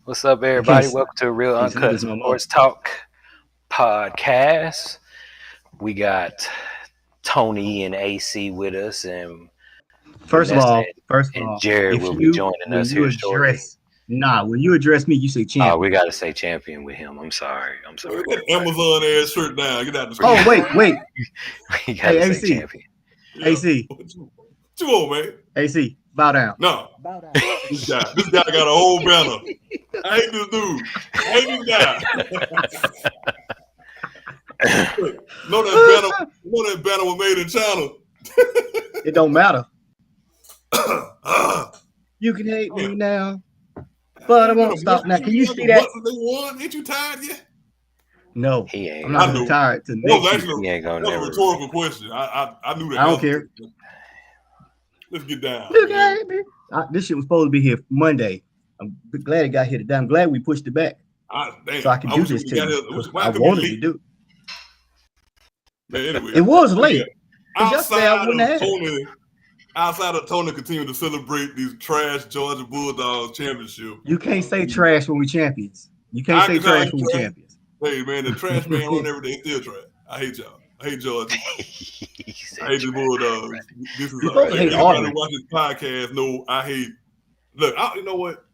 What's up, I can't, everybody? Welcome to Real can't say Uncut this no more. Sports Talk podcast. We got Tony and AC with us, and First of Vanessa all, and Jared if will be you joining when us you here shortly. address me, you say Oh, we champion. got to say champion with him. I'm sorry. Get that Amazon ass shirt down. Get out the Oh, store. wait. We got to Hey, say AC, champion. Yeah. AC, What you want, man? AC, bow down. No. This guy got a whole banner. I hate this dude. I hate this guy. know that banner was made in China. It don't matter. You can hate me now, but I won't stop now. Can you see that? They won. Ain't you tired yet? No, He ain't. I'm not gonna be tired to next year. He ain't gonna That was a never. rhetorical question. I knew that. I don't care. Let's get down. You can hate me. This shit was supposed to be here Monday. I'm glad it got here today. I'm glad we pushed it back so I can do this to you. I wanted to do. Man, anyway, It was late. Outside of Tony continuing to celebrate these trash Georgia Bulldogs championship. You can't say trash when we champions. You can't say trash when we champions. Hey man, the trash man run every day, still trash. I hate y'all. I hate Georgia. I hate the Bulldogs. This is everybody who watches podcast know I hate. Look, you know what?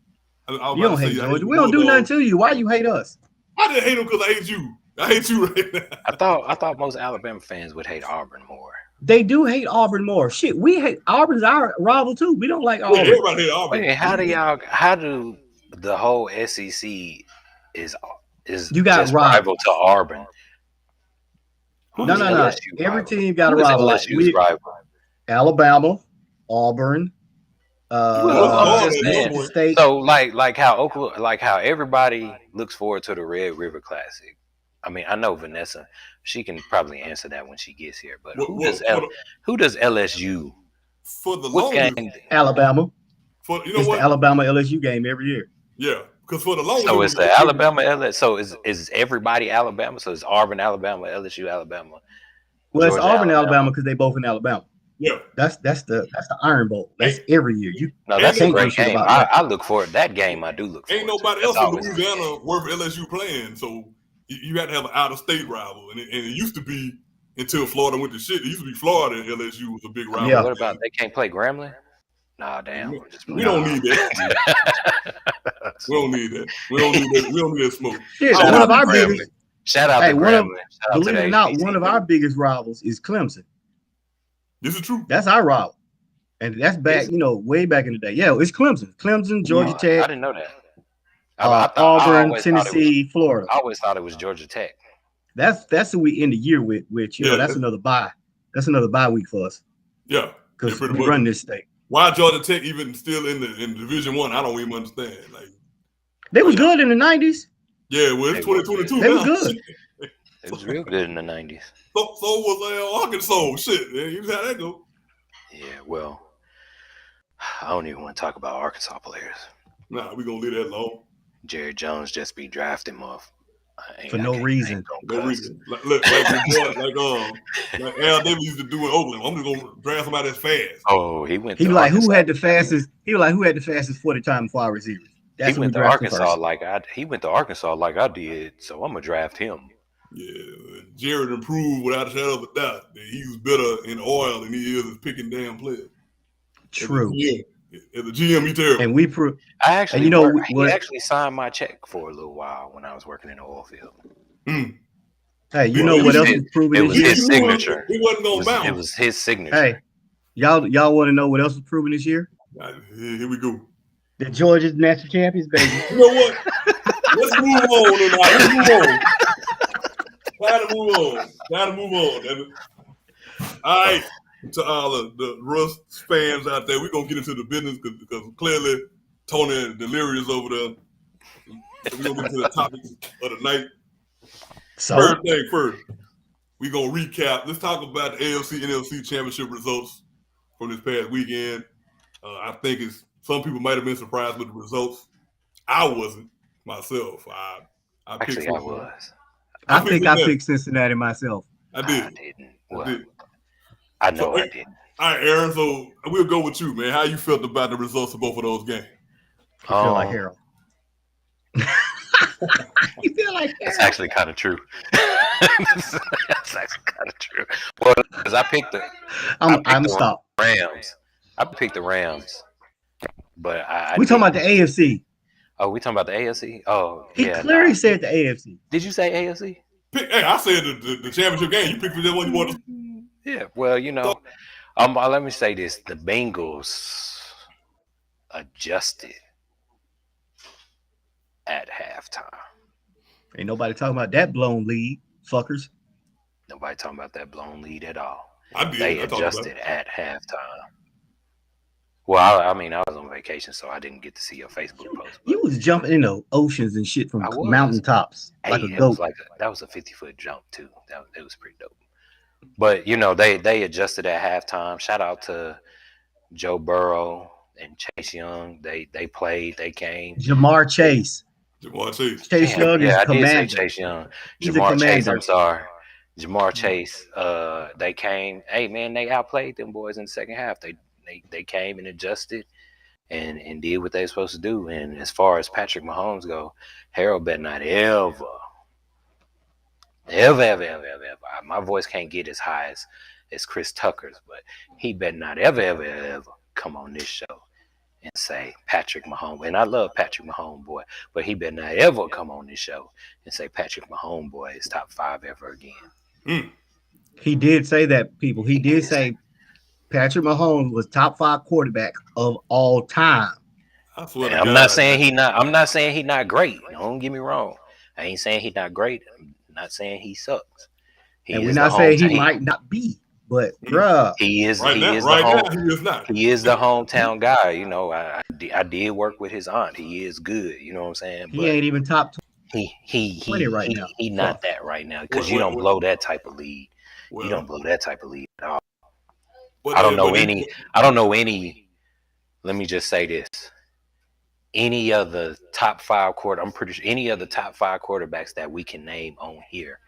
You don't hate Georgia. We don't do nothing to you. Why you hate us? I didn't hate them because I hate you. I hate you right now. I thought most Alabama fans would hate Auburn more. They do hate Auburn more. Shit, we hate Auburn's our rival too. We don't like Auburn. Everybody hate Auburn. Wait, how do the whole SEC is you got just rival to Auburn? No. Every team got a rival. Rival? Alabama, Auburn, State. So like how everybody looks forward to the Red River Classic. I mean, I know Vanessa. She can probably answer that when she gets here. But who does LSU for the longest? Alabama. The Alabama LSU game every year. Yeah, because for the longest. So it's the Alabama LSU. So is everybody Alabama? So it's Auburn, Alabama, LSU, Alabama. Well, it's Auburn, Alabama because they both in Alabama. Yeah, that's the Iron Bowl. That's every year. That's a great game. I look forward that game. I do look. Ain't nobody else in Louisiana worth LSU playing. So you had to have an out-of-state rival, and it used to be until Florida went to shit. It used to be Florida and LSU was a big rival. Yeah. What about they can't play Grambling? Nah, damn. We don't need that. We don't need that. We don't need that smoke. Shit, one of our biggest. Shout out to Grambling. Believe it or not, one of our biggest rivals is Clemson. This is true. That's our rival, and that's back, way back in the day. Yeah, it's Clemson, Georgia Tech. I didn't know that. Auburn, Tennessee, Florida. I always thought it was Georgia Tech. That's who we end the year with. Which that's another bye. That's another bye week for us. Yeah, because we run this state. Why Georgia Tech even still in Division I? I don't even understand. Like they was good in the 90s. Yeah, well, it's 2022. They was good. It was real good in the 90s. So was Arkansas. Shit, man. You know how that go. Yeah, well, I don't even want to talk about Arkansas players. Nah, we gonna leave that alone. Jared Jones just be drafting them off for no reason. No reason. Like Al Davis used to do in Oakland. I'm just gonna draft somebody that's fast. Oh, he went. He like who had the fastest. He was like who had the fastest 40 time wide receivers. He went to Arkansas like I did. So I'm gonna draft him. Yeah, Jared improved without a shadow of a doubt. He was better in oil than he is as picking damn players. True. As a GM, he terrible. And we prove. I actually, he actually signed my check for a little while when I was working in the oil field. Mm. Hey, you know what else was proven? It was his signature. He wasn't gonna bounce. It was his signature. Hey, y'all want to know what else was proven this year? Here we go. The Georgia's national champions, baby. You know what? Let's move on. Let's move on. Gotta move on. Damn it. All right. To all the Russ fans out there, we're going to get into the business because clearly Tony and Delirious over there. We're going to get into the topics of the night. First thing first, we're going to recap. Let's talk about the AFC NFC championship results from this past weekend. I think some people might have been surprised with the results. I wasn't myself. I was. I think I picked Cincinnati myself. I did. I didn't. Well, I know I didn't. All right, Aaron. So we'll go with you, man. How you felt about the results of both of those games? You feel like Harold. You feel like Harold. That's actually kind of true. That's actually kind of true. Well, because I picked the Rams. I picked the Rams, but we talking about the AFC. Oh, we talking about the AFC? Oh, he clearly said the AFC. Did you say AFC? Hey, I said the championship game. You picked the one you wanted. Yeah, well, let me say this: the Bengals adjusted at halftime. Ain't nobody talking about that blown lead, fuckers. Nobody talking about that blown lead at all. They adjusted at halftime. Well, I was on vacation, so I didn't get to see your Facebook post. You was jumping in the oceans and shit from mountaintops like a goat. That was a 50-foot jump too. That was pretty dope. But they adjusted at halftime. Shout out to Joe Burrow and Chase Young. They played. They came. Jamar Chase. Chase Young is commander. I did say Chase Young. Jamar Chase. I'm sorry. Jamar Chase. They came. Hey man, they outplayed them boys in the second half. They came and adjusted and did what they were supposed to do. And as far as Patrick Mahomes go, Harold better not ever. My voice can't get as high as Chris Tucker's, but he better not ever come on this show and say Patrick Mahomes. And I love Patrick Mahomes, boy, but he better not ever come on this show and say Patrick Mahomes, boy, is top 5 ever again. He did say that, people. He did say Patrick Mahomes was top 5 quarterback of all time. I'm not saying he not great. Don't get me wrong. I ain't saying he's not great. I'm not saying he sucks. And we're not saying he might not be, but bruh, he is the hometown guy. I did work with his aunt. He is good. You know what I'm saying? He ain't even top 20 right now. He not that right now because you don't blow that type of lead. You don't blow that type of lead at all. I don't know any. Let me just say this: any of the top 5 I'm pretty sure any of the top 5 quarterbacks that we can name on here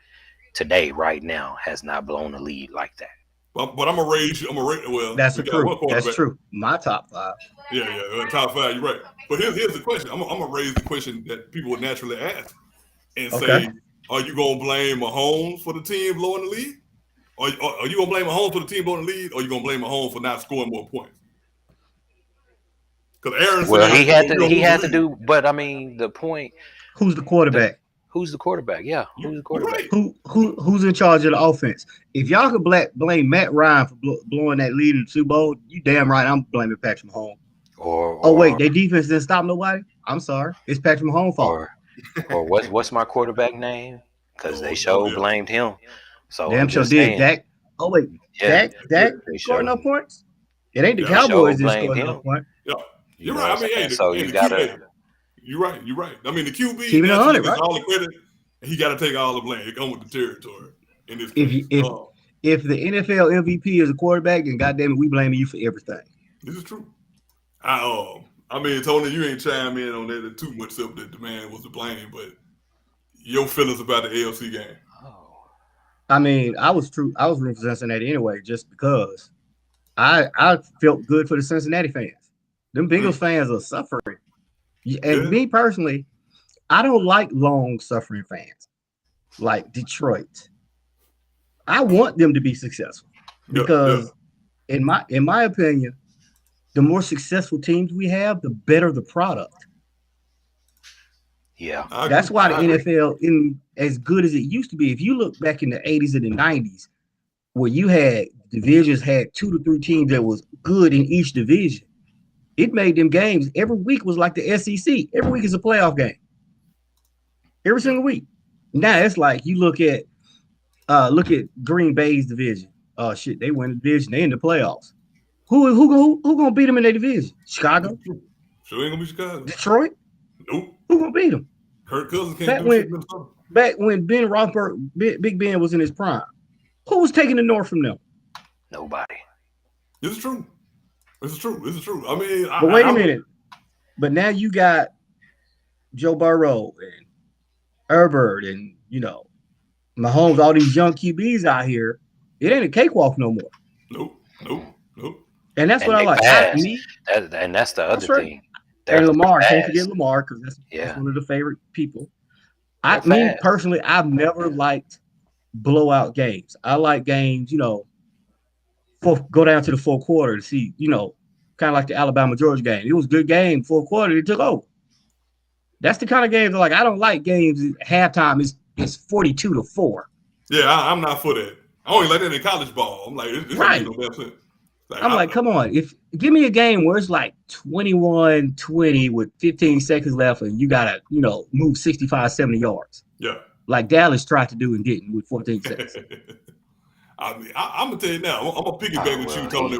today, right now, has not blown a lead like that. But I'm gonna raise you. Well, that's true. That's true. My top 5. Yeah, top 5. You're right. But here's the question. I'm gonna raise the question that people would naturally ask and say, are you gonna blame Mahomes for the team blowing the lead? Are you gonna blame Mahomes for the team blowing the lead, or are you gonna blame Mahomes for not scoring more points? Because Aaron said, well, he had to do. But I mean, the point. Who's the quarterback? Who's the quarterback? Yeah, who's the quarterback? Right. Who's in charge of the offense? If y'all could blame Matt Ryan for blowing that lead in the Super Bowl, you damn right I'm blaming Patrick Mahomes. Or wait, their defense didn't stop nobody? I'm sorry, it's Patrick Mahomes' fault. Or what's my quarterback name? Because they blamed him. So damn sure did. Dak. Oh wait, Dak scored no points. It ain't the Cowboys that scored no points. Yeah, you're right. I mean, so you gotta. You're right. I mean, the QB keeping 100, right? All the credit. He got to take all the blame. It comes with the territory. In this case. If the NFL MVP is a quarterback, then goddamn it, we blaming you for everything. This is true. I mean, Tony, you ain't chime in on that too much stuff that the man was to blame, but your feelings about the AFC game. I mean, I was rooting for Cincinnati anyway, just because I felt good for the Cincinnati fans. Them Bengals fans are suffering. And me personally, I don't like long suffering fans like Detroit. I want them to be successful because in my opinion, the more successful teams we have, the better the product. Yeah. That's why the NFL isn't as good as it used to be. If you look back in the 80s and the 90s, where you had divisions had 2 to 3 teams that was good in each division, it made them games. Every week was like the SEC. Every week is a playoff game. Every single week. Now it's like you look at Green Bay's division. Oh shit, they win the division. They in the playoffs. Who gonna beat them in their division? Chicago? Sure ain't gonna be Chicago. Detroit? Nope. Who gonna beat them? Kirk Cousins can't do shit. Back when Ben Roethlisberger, Big Ben was in his prime, who was taking the North from them? Nobody. This is true. I mean, but wait a minute. But now you got Joe Burrow and Herbert and Mahomes, all these young QBs out here. It ain't a cakewalk no more. Nope. And that's what I like. And that's the other thing. And Lamar, can't forget Lamar because that's one of the favorite people. Me personally, I've never liked blowout games. I like games, go down to the fourth quarter to see, kind of like the Alabama Georgia game. It was a good game, fourth quarter, it took over. That's the kind of games like I don't like games at halftime is 42-4. Yeah, I'm not for that. I only like that in college ball. I'm like, this right. Don't make no sense. Like, come on. Give me a game where it's like 21-20 with 15 seconds left and you gotta, move 65, 70 yards. Yeah. Like Dallas tried to do and didn't with 14 seconds. I'm gonna tell you now. I'm gonna piggyback with you, Tony.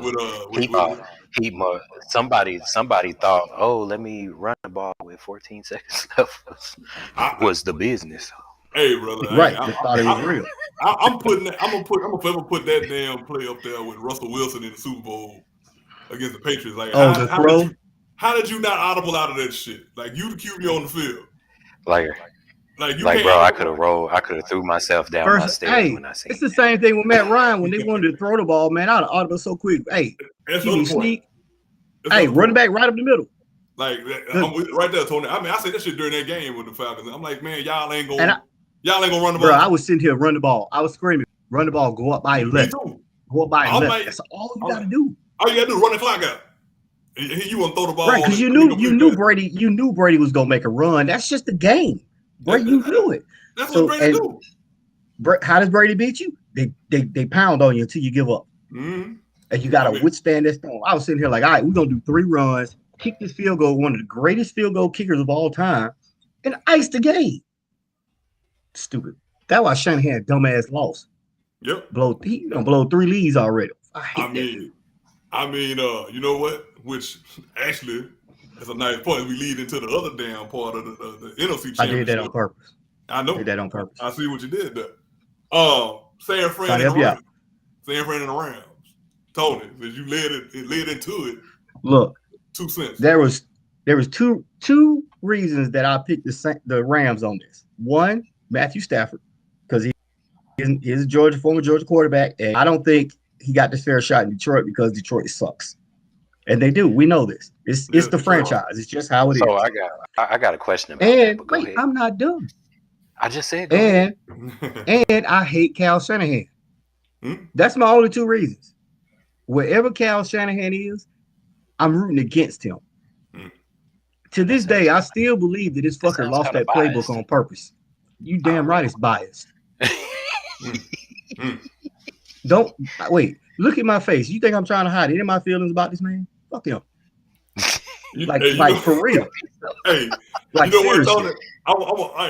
Somebody thought, let me run the ball with 14 seconds left. Was the business. Hey, brother. Right. I thought it was real. I'm gonna put that damn play up there with Russell Wilson in the Super Bowl against the Patriots. Like, how did you not audible out of that shit? Like, you the QB on the field. Bro, I could have rolled. I could have threw myself down my stairs when I seen. It's the same thing with Matt Ryan when they wanted to throw the ball. Man, I'd audible so quick. Hey, you sneak. Hey, running back right up the middle. Like, I'm right there, Tony. I mean, I said that shit during that game with the Falcons. I'm like, man, y'all ain't gonna run the ball. Bro, I was sitting here run the ball. I was screaming, run the ball, go up by your left. Go up by your left. That's all you gotta do. All you gotta do is run the clock out. You want to throw the ball. Right, because you knew Brady was gonna make a run. That's just the game. Brady, you knew it. That's what Brady do. How does Brady beat you? They pound on you until you give up. Mm-hmm. And you gotta withstand that storm. I was sitting here like, all right, we're gonna do 3 runs, kick this field goal, one of the greatest field goal kickers of all time, and ice the game. Stupid. That's why Shanahan dumbass lost. Yep. He gonna blow 3 leads already. I mean, you know what? Which actually is a nice point. We lead into the other damn part of the NFC Championship. I did that on purpose. I know. I did that on purpose. I see what you did there. San Fran and the Rams. San Fran and the Rams. Tony, as you led into it. Look, 2 cents. There was two reasons that I picked the Rams on this. One, Matthew Stafford, because he's a former Georgia quarterback, and I don't think he got the fair shot in Detroit because Detroit sucks, and they do. We know this. It's the franchise. It's just how it is. So I got a question about that. But go ahead. I'm not done. I just said. And I hate Cal Shanahan. That's my only 2 reasons. Wherever Cal Shanahan is, I'm rooting against him. To this day, I still believe that this fucker lost that playbook on purpose. You damn right it's biased. Don't wait. Look at my face. You think I'm trying to hide any of my feelings about this man? Fuck him. For real. Hey, like, you know what, Tony? I'm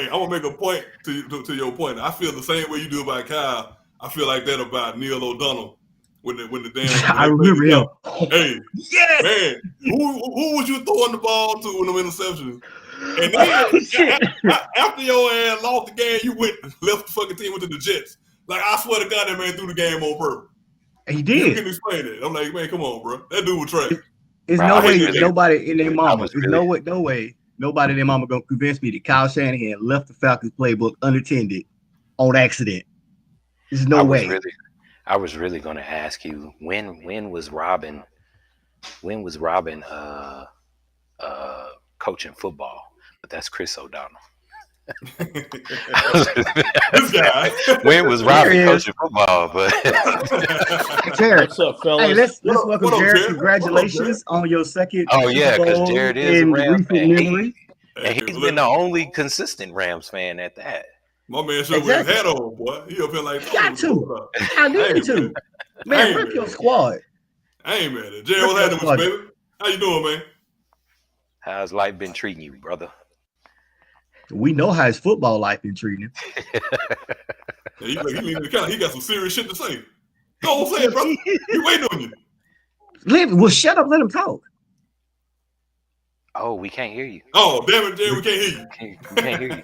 gonna make a point to your point. I feel the same way you do about Kyle. I feel like that about Neil O'Donnell. When the damn I remember him. Hey, yes! Man, who was you throwing the ball to in the interceptions? And then after your ass lost the game, you left the fucking team, went to the Jets. Like, I swear to God, that man threw the game on purpose. He did. You can explain it. I'm like, man, come on, bro. That dude was trash. There's no way nobody in their mama. There's no way nobody in their mama gonna convince me that Kyle Shanahan left the Falcons playbook unattended on accident. There's no way. I was really going to ask you when was Robin coaching football? But that's Chris O'Donnell. This guy. When was Robin coaching football? But Jared, what's up, fellas? hey, let's welcome Jared. Congratulations on your second. Oh yeah, because Jared is a Rams fan. And he's been the only consistent Rams fan at that. My man should with his hat on, boy. He up here like got to. I need to. Man, rip your squad. I ain't mad at it. Jared, what's happening with you, baby? How you doing, man? How's life been treating you, brother? We know how his football life been treating him. He got some serious shit to say. Go on, say it, brother. He waiting on you. Well, shut up. Let him talk. Oh, we can't hear you. Oh, damn it, Jared, we can't hear you. We can't hear you.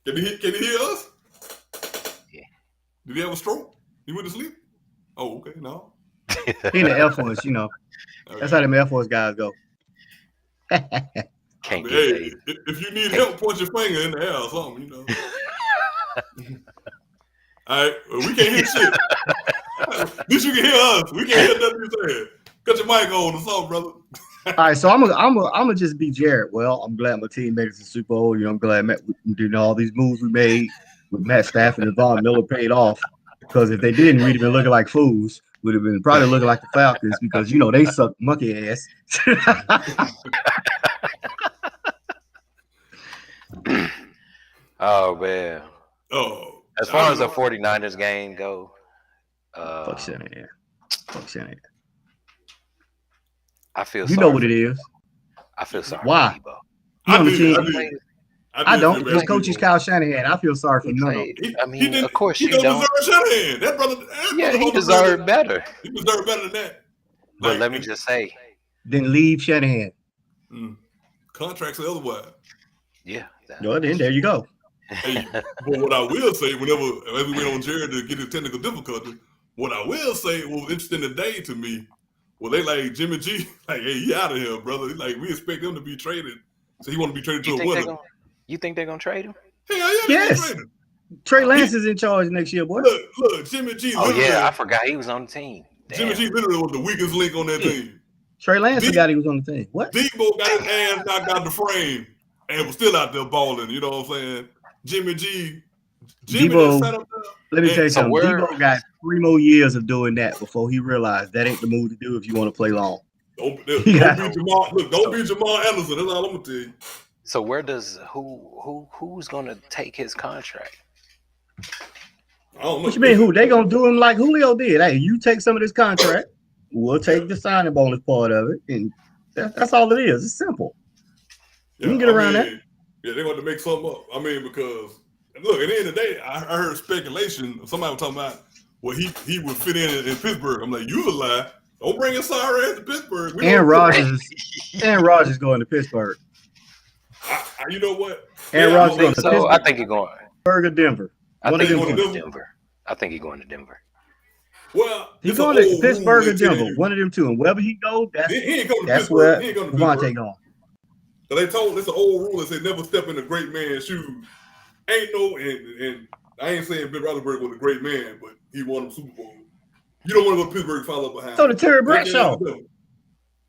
Can he hear us? Yeah. Did he have a stroke? He went to sleep? Oh, okay, no. He in the Air Force, That's how them Air Force guys go. Can't if you need help, point your finger in the air or something, All right, we can't hear shit. At least you can hear us. We can't hear nothing you said. Cut your mic on or something, brother. All right, so I'm gonna just be Jared. Well, I'm glad my team made it to Super Bowl. I'm glad all these moves we made with Matt Stafford and Von Miller paid off. Because if they didn't, we'd have been looking like fools. Would have been probably looking like the Falcons because they suck monkey ass. Oh man. Oh. As far as the 49ers game go, fuck Shanahan. Fuck Shanahan. I feel you sorry. know what it is. I feel sorry. Why? For I don't. His coach is Kyle Shanahan. I feel sorry for none of them. I mean, of course he you don't. Deserve Shanahan. That brother. He deserved better. He deserved better than that. But let me just say. Then leave Shanahan. Contracts or otherwise. Yeah. Well, then there you go. Hey, but what I will say, as we went on Jared to get his technical difficulty, what I will say was interesting today to me. Well, they like Jimmy G, like, hey, he out of here, brother. Like, we expect him to be traded. So he want to be traded to a winner. You think they're gonna trade him? Hell yeah, yes. Trade him. Trey Lance is in charge next year, boy. Look, Jimmy G. Oh yeah, I forgot he was on the team. Damn. Jimmy G literally was the weakest link on that team. Trey Lance forgot he was on the team. What? Debo got his ass knocked out the frame and was still out there balling. You know what I'm saying? Jimmy G. Debo, let me tell you something. Debo got 3 more years of doing that before he realized that ain't the move to do if you want to play long. Don't be Jamal Anderson. That's all I'm gonna tell you. So where does who's gonna take his contract? I don't know. What you mean who? They gonna do him like Julio did. Hey, you take some of this contract, we'll take the signing bonus part of it, and that's all it is. It's simple. You can get around that. Yeah, they're going to make something up. I mean, because look, at the end of the day, I heard speculation. Somebody was talking about, well, he would fit in Pittsburgh. I'm like, you a lie. Don't bring his sorry ass to Pittsburgh. Aaron Rodgers going to Pittsburgh. You know what? Aaron Rodgers going to Pittsburgh. I think he's going. Pittsburgh or Denver. I think he's going to Denver. I think he's going to Denver. Well, he's going to Pittsburgh or Denver. One of them two. And wherever he goes, that's where Devontae going. So they told it's an old rule that said never step in a great man's shoes. Ain't no, and I ain't saying Ben Roethlisberger was a great man, but he won a Super Bowl. You don't want to go to Pittsburgh and follow behind. So did Terry Bradshaw.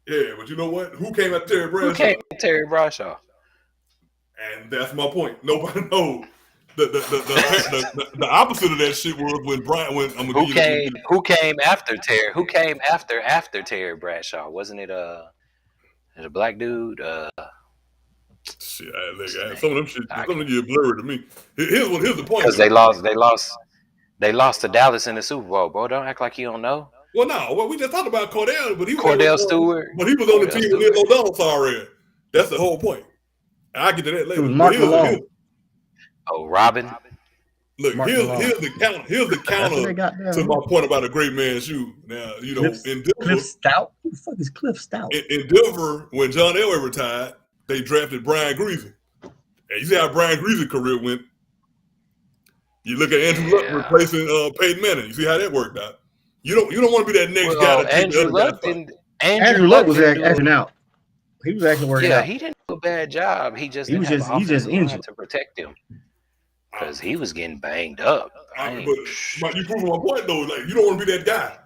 Yeah, but you know what? Who came after Terry Bradshaw? Who came after Terry Bradshaw? And that's my point. Nobody knows. The opposite of that shit was when who came after Terry? Who came after Terry Bradshaw? Wasn't it a black dude? Shit, some of them shit, some of them get blurry to me. Here's the point. Because they lost to Dallas in the Super Bowl, bro. Don't act like you don't know. Well, no. Well, we just talked about Cordell, but he was Cordell Stewart. But he was on the team with Neil O'Donnell already. That's the whole point. I'll get to that later. It was Mark Malone. Oh, Robin. Look, here's the counter to my point about a great man's shoe. Now, you know, in Denver, Cliff Stout. Who the fuck is Cliff Stout? In Denver, when John Elway retired, they drafted Brian Griese. And you see how Brian Griese's career went. You look at Andrew Luck replacing Peyton Manning. You see how that worked out. You don't want to be that next guy. Andrew Luck was acting out. He was actually working out. Yeah, he didn't do a bad job. He just injured to protect him because he was getting banged up. But you proving my point though. Like you don't want to be that guy.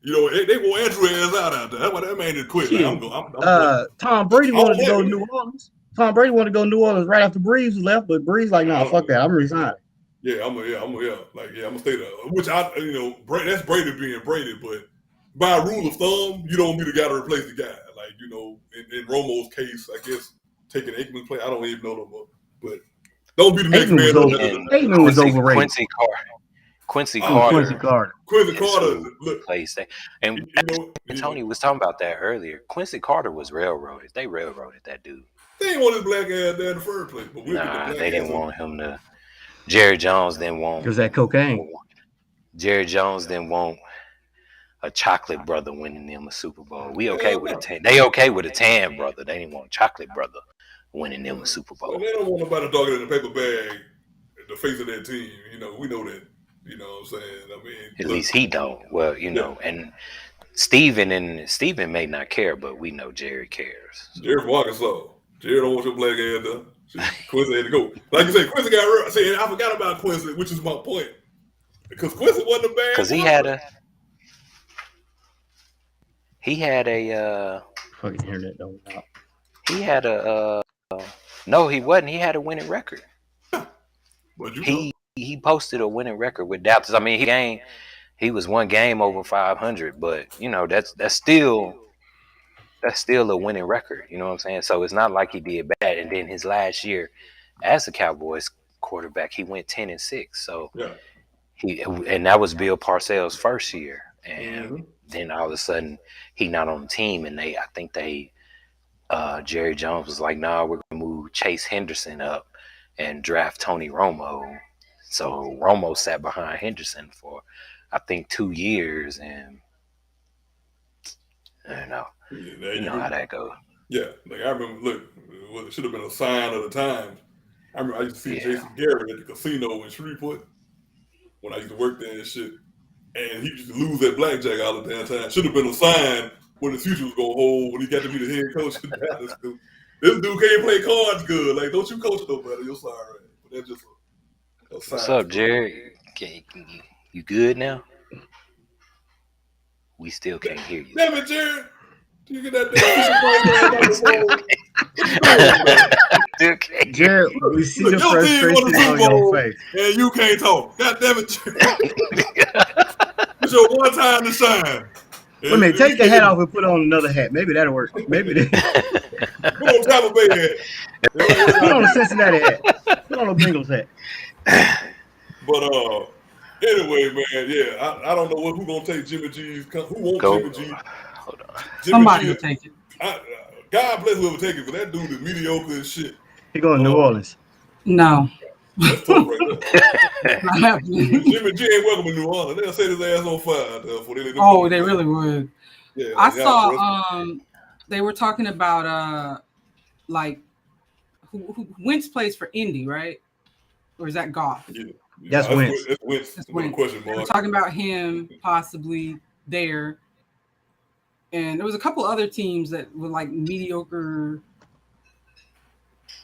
You know they want Andrew ass out there. That's why that man is quit. Like, Tom Brady wanted to go to New Orleans. Tom Brady wanted to go to New Orleans right after Breeze left, but Breeze like, nah, fuck that. I'm resigning. I'm gonna stay there. Which that's Brady being Brady, but by rule of thumb, you don't be the guy to replace the guy. Like, you know, in Romo's case, I guess taking Aikman's play, I don't even know no more. But don't be the next man. Aikman was overrated. Quincy Carter. Look, place. And Tony was talking about that earlier. Quincy Carter was railroaded. They railroaded that dude. They didn't want his black ass there in the first place. But they didn't want him to. Jerry Jones didn't want. Because that cocaine. Jerry Jones didn't want a chocolate brother winning them a Super Bowl. We okay with a tan. They okay with a tan brother. They didn't want a chocolate brother winning them a Super Bowl. Well, they don't want nobody talking in a paper bag in the face of their team. You know, we know that. You know what I'm saying? I mean, at least he don't. Well, you know, and Steven may not care, but we know Jerry cares. So. Jerry from Arkansas. Jerry don't want your black ass there. Quincy had to go. Like you said, Quincy got real. See, I forgot about Quincy, which is my point. Because Quincy wasn't a bad. Because He had a Fucking internet don't out. he had a no, he wasn't. He had a winning record. But He posted a winning record with Dallas. I mean, he was one game over 500, but you know that's still a winning record. You know what I'm saying? So it's not like he did bad. And then his last year as a Cowboys quarterback, he went 10-6. So and that was Bill Parcells' first year, and then all of a sudden he not on the team, and I think Jerry Jones was like, nah, we're gonna move Chase Henderson up and draft Tony Romo. So Romo sat behind Henderson for I think 2 years, and I don't know. You know how that goes. Yeah, like I remember. Look, it should have been a sign of the times. I remember I used to see Jason Garrett at the casino in Shreveport when I used to work there and shit, and he used to lose at blackjack all the damn time. Should have been a sign what his future was gonna hold when he got to be the head coach of Dallas. This dude can't play cards good. Like, don't you coach nobody? You're sorry. But that's just a sign. What's up, Jerry? You good now? We still can't hear you. Damn it, Jerry! You get that damn Jared, we see the frustration on your face. And you can't talk. God damn it, Jared. It's your one time to shine. Wait a minute, take the hat off and put on another hat. Maybe that'll work. Maybe put on Tampa Bay hat. Put on a Cincinnati hat. Put on a Bengals hat. But anyway, man, yeah, I don't know who gonna take Jimmy G's. Who wants Jimmy G? Hold on. Somebody will take it. God bless whoever take it, but that dude is mediocre as shit. He going to New Orleans. No. That's tough right there. Not happening. Jimmy G ain't welcome in New Orleans. They'll set his ass on fire. They really would. Yeah, I saw they were talking about like who Wentz plays for Indy, right? Or is that Goff? Yeah. That's Wentz. That's Wentz. That's Wentz. Question mark. They were talking about him possibly there. And there was a couple other teams that were like mediocre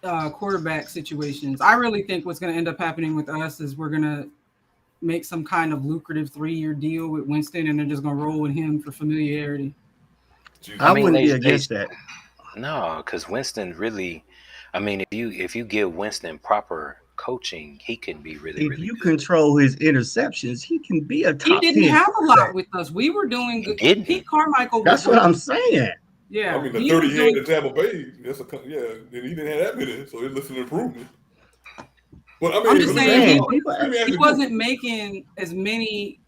quarterback situations. I really think what's going to end up happening with us is we're going to make some kind of lucrative 3-year deal with Winston, and they're just going to roll with him for familiarity. I wouldn't be against that. No, because Winston really, I mean, if you give Winston proper coaching, he can be really. If you control his interceptions, he can be a top. He didn't have a lot with us. We were doing good. Pete Carmichael. That's what I'm saying. Yeah, I mean, the 30 he had in Tampa Bay. And he didn't have that many, so it's an improvement. But I mean, I'm just saying he wasn't making as many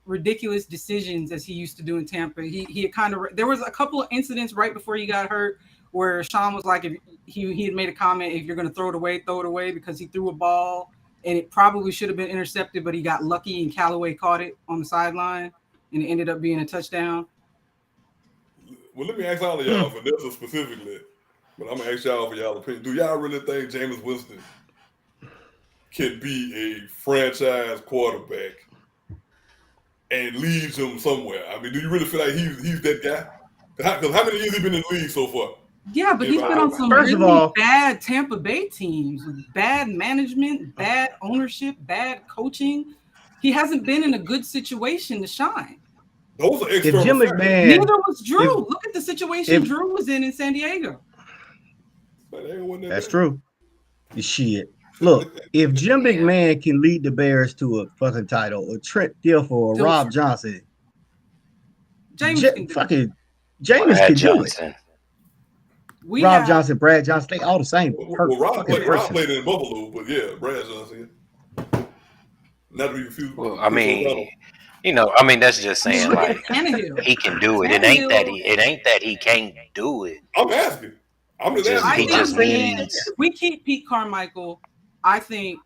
ridiculous decisions as he used to do in Tampa. He had kind of, there was a couple of incidents right before he got hurt where Sean was like, if he had made a comment, if you're going to throw it away, because he threw a ball and it probably should have been intercepted, but he got lucky and Callaway caught it on the sideline and it ended up being a touchdown. Well, let me ask all of y'all for this specifically, but I'm going to ask y'all for y'all opinion. Do y'all really think Jameis Winston can be a franchise quarterback and leads him somewhere? I mean, do you really feel like he's that guy? Because how many years has he been in the league so far? Yeah, but he's been on some really bad Tampa Bay teams with bad management, bad ownership, bad coaching. He hasn't been in a good situation to shine. Those are external Jim factors. McMahon, neither was Drew. Look at the situation Drew was in San Diego. That's true. Shit. Look, if Jim McMahon can lead the Bears to a fucking title, or Trent Dilfer, or Rob Johnson, James can do it. Rob Johnson, Brad Johnson, they all the same. Well, Rob played in Buffalo, but yeah, Brad Johnson. Not to be confused. Well, I mean, that's just saying like he can do it. It ain't that he can't do it. I'm asking. I'm just asking. He just needs. If we keep Pete Carmichael, I think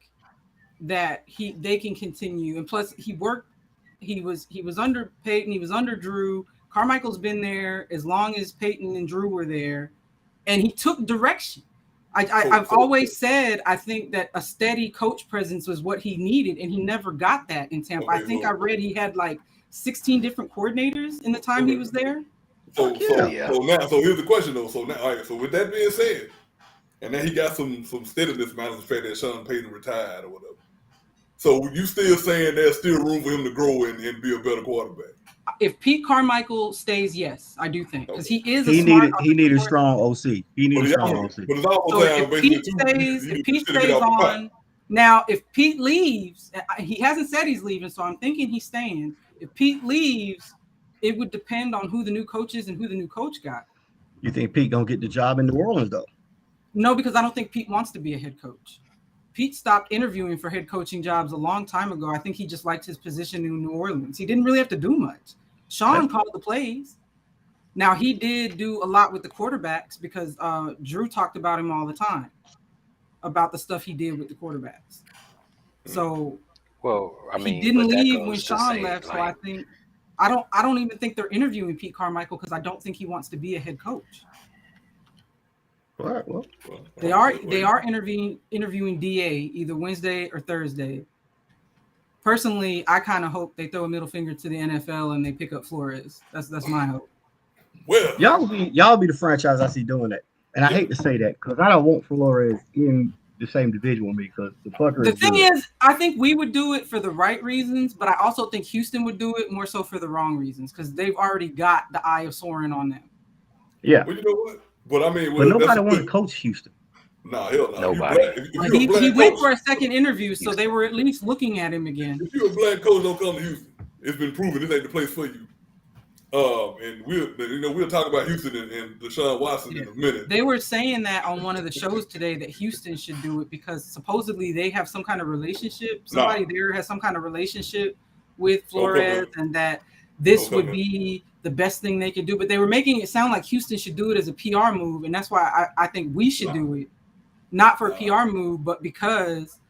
that they can continue. And plus, he was under Peyton. He was under Drew. Carmichael's been there as long as Peyton and Drew were there, and he took direction. I've always said I think that a steady coach presence was what he needed, and he never got that in Tampa. I think I read he had like 16 different coordinators in the time he was there. So here's the question though. So now, all right. So with that being said, and then he got some steadiness minus the fact that Sean Payton retired or whatever. So you still saying there's still room for him to grow and be a better quarterback? If Pete Carmichael stays, yes, I do think, because he is he needed a strong OC. He needed a strong OC. But it's also So time if Pete stays on, now if Pete leaves, he hasn't said he's leaving, so I'm thinking he's staying. If Pete leaves, it would depend on who the new coach is and who the new coach got. You think Pete gonna get the job in New Orleans though? No, because I don't think Pete wants to be a head coach. Pete stopped interviewing for head coaching jobs a long time ago. I think he just liked his position in New Orleans. He didn't really have to do much. Sean called the plays. Now, he did do a lot with the quarterbacks because Drew talked about him all the time, about the stuff he did with the quarterbacks. So, he didn't leave when Sean left. So I think I don't even think they're interviewing Pete Carmichael because I don't think he wants to be a head coach. All right, well, they are interviewing DA either Wednesday or Thursday. Personally, I kind of hope they throw a middle finger to the NFL and they pick up Flores. That's my hope. Well, y'all be the franchise I see doing that, and I hate to say that because I don't want Flores in the same division with me because the fucker. The thing is, I think we would do it for the right reasons, but I also think Houston would do it more so for the wrong reasons because they've already got the eye of Soren on them. Yeah. Well, you know what? But I mean, but nobody wants to coach Houston. Nah, hell no. Nobody. He went for a second interview, so they were at least looking at him again. If you're a black coach, don't come to Houston. It's been proven this ain't the place for you. And we'll talk about Houston and Deshaun Watson in a minute. They were saying that on one of the shows today that Houston should do it because supposedly they have some kind of relationship. Somebody there has some kind of relationship with Flores, and that this would be the best thing they could do. But they were making it sound like Houston should do it as a PR move, and that's why I think we should do it, not for a PR move, but because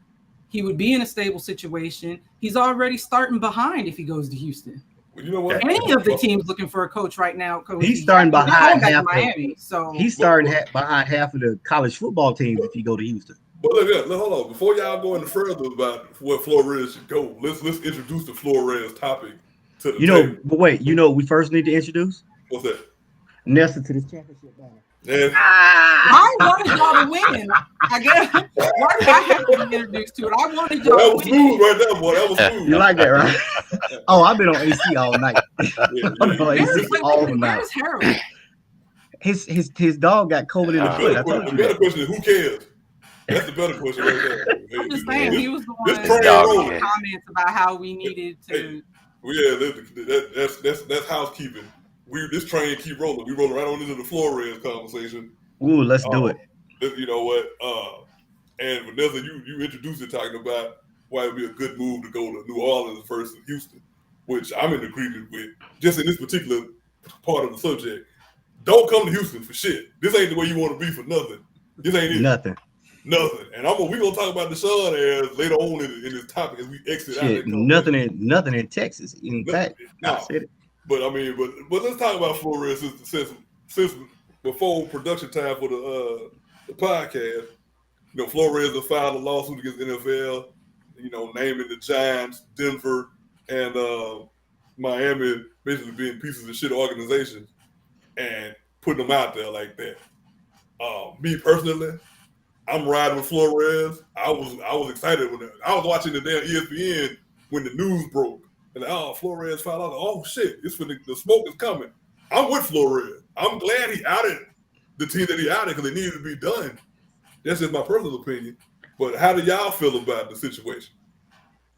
he would be in a stable situation. He's already starting behind if he goes to Houston. You know what? Any of the teams looking for a coach right now, he's starting behind half Miami. So he's starting behind half of the college football teams if you go to Houston. But look, hold on. Before y'all go any further about where Flores should go, let's introduce the Flores topic to the table. But wait, we first need to introduce what's that? Nelson to this championship banner. I wanted y'all to win. I guess. Why do I have to be introduced to it? I wanted y'all to win. That was smooth right there, boy. That was smooth. You like that, right? Oh, I've been on AC all night. I've been on AC all night. His dog got COVID in the foot. The better question is, who cares? That's the better question right there. I'm just saying, he was the one that made comments about how we needed to. That's housekeeping. This train keep rolling. We rolling right on into the Flores conversation. Ooh, let's do it. You know what? And Vanessa, you introduced it talking about why it would be a good move to go to New Orleans versus Houston, which I'm in agreement with. Just in this particular part of the subject, don't come to Houston for shit. This ain't the way you want to be for nothing. This ain't it. Nothing. And we're gonna talk about Deshaun as later on in this topic as we exit out. Nothing in Texas. In fact, I said it. But I mean, but let's talk about Flores since before production time for the podcast. Flores has filed a lawsuit against NFL. Naming the Giants, Denver, and Miami basically being pieces of shit organizations and putting them out there like that. Me personally, I'm riding with Flores. I was excited when I was watching the damn ESPN when the news broke. And Flores found out, oh shit, it's for the smoke is coming. I'm with Flores. I'm glad he outed the team that he outed because it needed to be done. That's just my personal opinion. But how do y'all feel about the situation?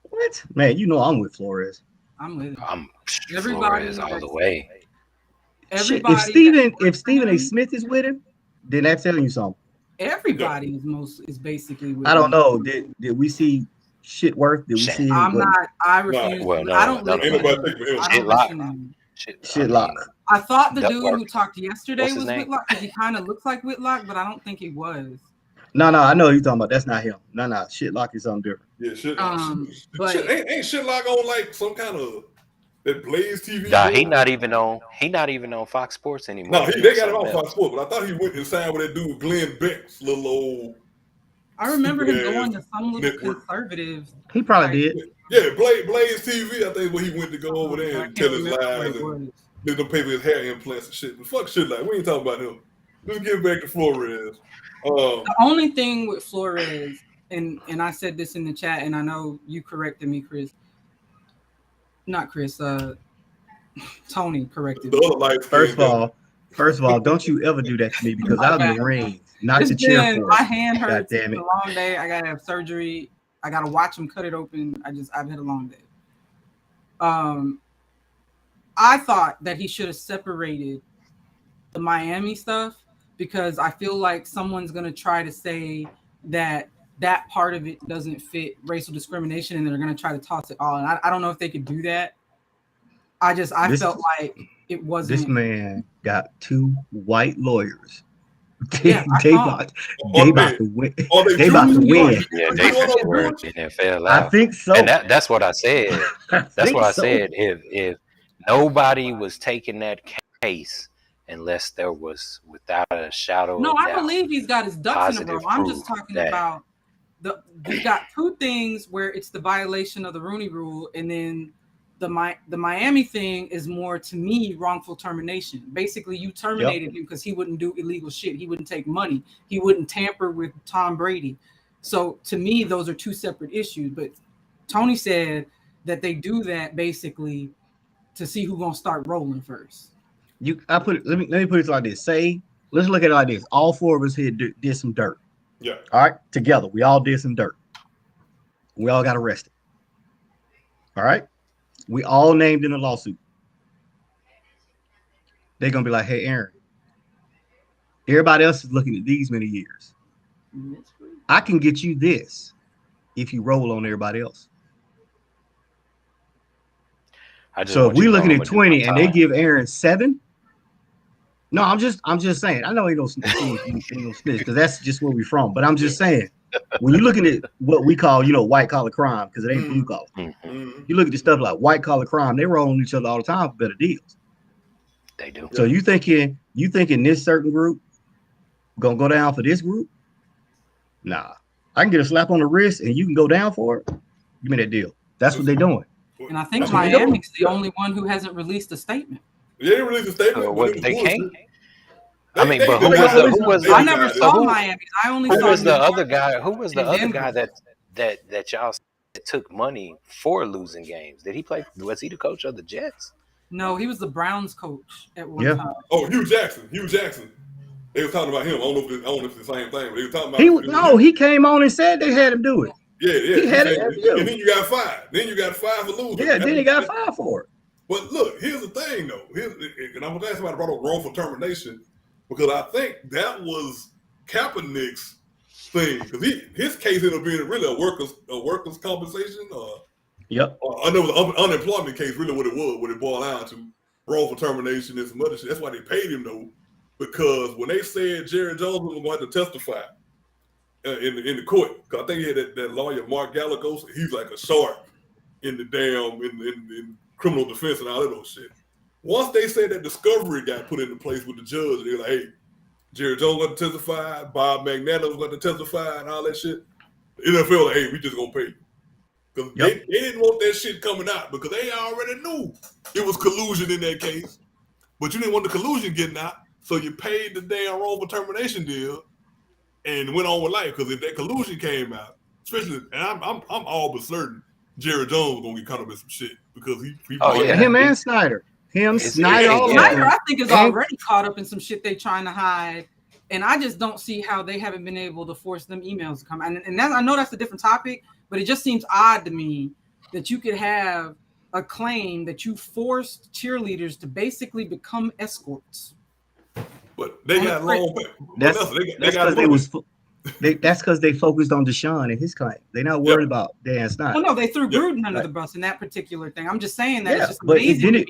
What? Man, I'm with Flores. I'm with him. I'm Flores all the way. If Stephen A. Smith is with him, then that's telling you something. Everybody is basically with him. I don't know. Did we see Shitworth? Did we see? I refuse. I don't listen. Shitlock. I thought the dude who talked yesterday was Whitlock because he kind of looks like Whitlock, but I don't think he was. No, I know who you're talking about. That's not him. No, Shitlock is something different. Yeah, Shitlock. Ain't Shitlock on like some kind of that Blaze TV? Nah, he not even on Fox Sports anymore. No, they got it on Fox Sports, but I thought he went and signed with that dude Glenn Beck's little old. I remember him going to some little conservative. He probably did. Yeah, Blaze TV. I think where he went to go over there and tell his lies and let them pay for his hair implants and shit. But fuck Shitlock. We ain't talking about him. Let's get back to Flores. The only thing with Flores, and I said this in the chat, and I know you corrected me, Chris. Not Chris. Tony corrected The me. other light First of all, don't you ever do that to me because I'm in the Marines, not It's to cheer been, for my it. hand God hurts. It's damn been it. a long day. I gotta have surgery. I gotta watch him cut it open. I've had a long day. I thought that he should have separated the Miami stuff because I feel like someone's gonna try to say that part of it doesn't fit racial discrimination, and they're gonna try to toss it all. And I don't know if they could do that. I felt like it wasn't. This man got 2 white lawyers. Yeah, they about to win. They about to win. Yeah, they fell out. I think so. And that's what I said. That's what I so. said. If nobody was taking that case unless there was without a shadow of doubt. I believe he's got his ducks in a row. I'm just talking about he's got 2 things where it's the violation of the Rooney Rule, and then the Miami thing is more, to me, wrongful termination. Basically, you terminated him because he wouldn't do illegal shit. He wouldn't take money. He wouldn't tamper with Tom Brady. So to me, those are 2 separate issues. But Tony said that they do that basically to see who's gonna start rolling first. Let me put it like this. Let's look at it like this. All 4 of us here did some dirt. Yeah. All right, together, we all did some dirt. We all got arrested. All right. We all named in a lawsuit. They're gonna be like, "Hey, Aaron, everybody else is looking at these many years. I can get you this if you roll on everybody else." So if we're looking at 20 and they give Aaron 7, no, I'm just saying. I know he don't snitch because that's just where we're from. But I'm just saying, when you're looking at what we call, white collar crime, because it ain't blue collar. Mm-hmm. You look at the stuff like white collar crime, they roll on each other all the time for better deals. They do. So you thinking this certain group gonna go down for this group? Nah. I can get a slap on the wrist and you can go down for it. Give me that deal. That's what they're doing. And I think Miami's the only one who hasn't released a statement. They didn't release a statement. They can't. I mean, but who was the? I never saw Miami. I only saw. Who was the other guy? Who was the other guy that y'all took money for losing games? Did he play? Was he the coach of the Jets? No, he was the Browns coach at one time. Oh, Hugh Jackson. They were talking about him. I don't know if it's the same thing, but they were talking about he came on and said they had him do it. Yeah. He had it. And then you got fired. Then you got fired for losing. Yeah, then he got fired for it. But look, here's the thing, though. And I'm glad somebody brought up wrongful termination because I think that was Kaepernick's thing. Because his case ended up being really a workers' compensation. Yep. I know it was an unemployment case, really what it boiled down to. Wrongful termination and some other shit. That's why they paid him, though. Because when they said Jerry Jones was going to have to testify in the court, because I think he had that lawyer, Mark Gallegos, he's like a shark in the damn, in criminal defense and all that old shit. Once they said that discovery got put into place with the judge, they were like, hey, Jerry Jones was going to testify, Bob McNabb was going to testify and all that shit. The NFL like, hey, we just going to pay you. Because they didn't want that shit coming out because they already knew it was collusion in that case. But you didn't want the collusion getting out, so you paid the damn wrongful termination deal and went on with life. Because if that collusion came out, especially, and I'm all but certain Jerry Jones was going to get caught up in some shit because him and Snyder. Snyder, I think, is already caught up in some shit they trying to hide. And I just don't see how they haven't been able to force them emails to come. And that, I know that's a different topic, but it just seems odd to me that you could have a claim that you forced cheerleaders to basically become escorts. But they got long. That's because they focused on Deshaun and his claim. They're not worried about Dan Snyder. Well, no, they threw Gruden under the bus in that particular thing. I'm just saying that it's just amazing.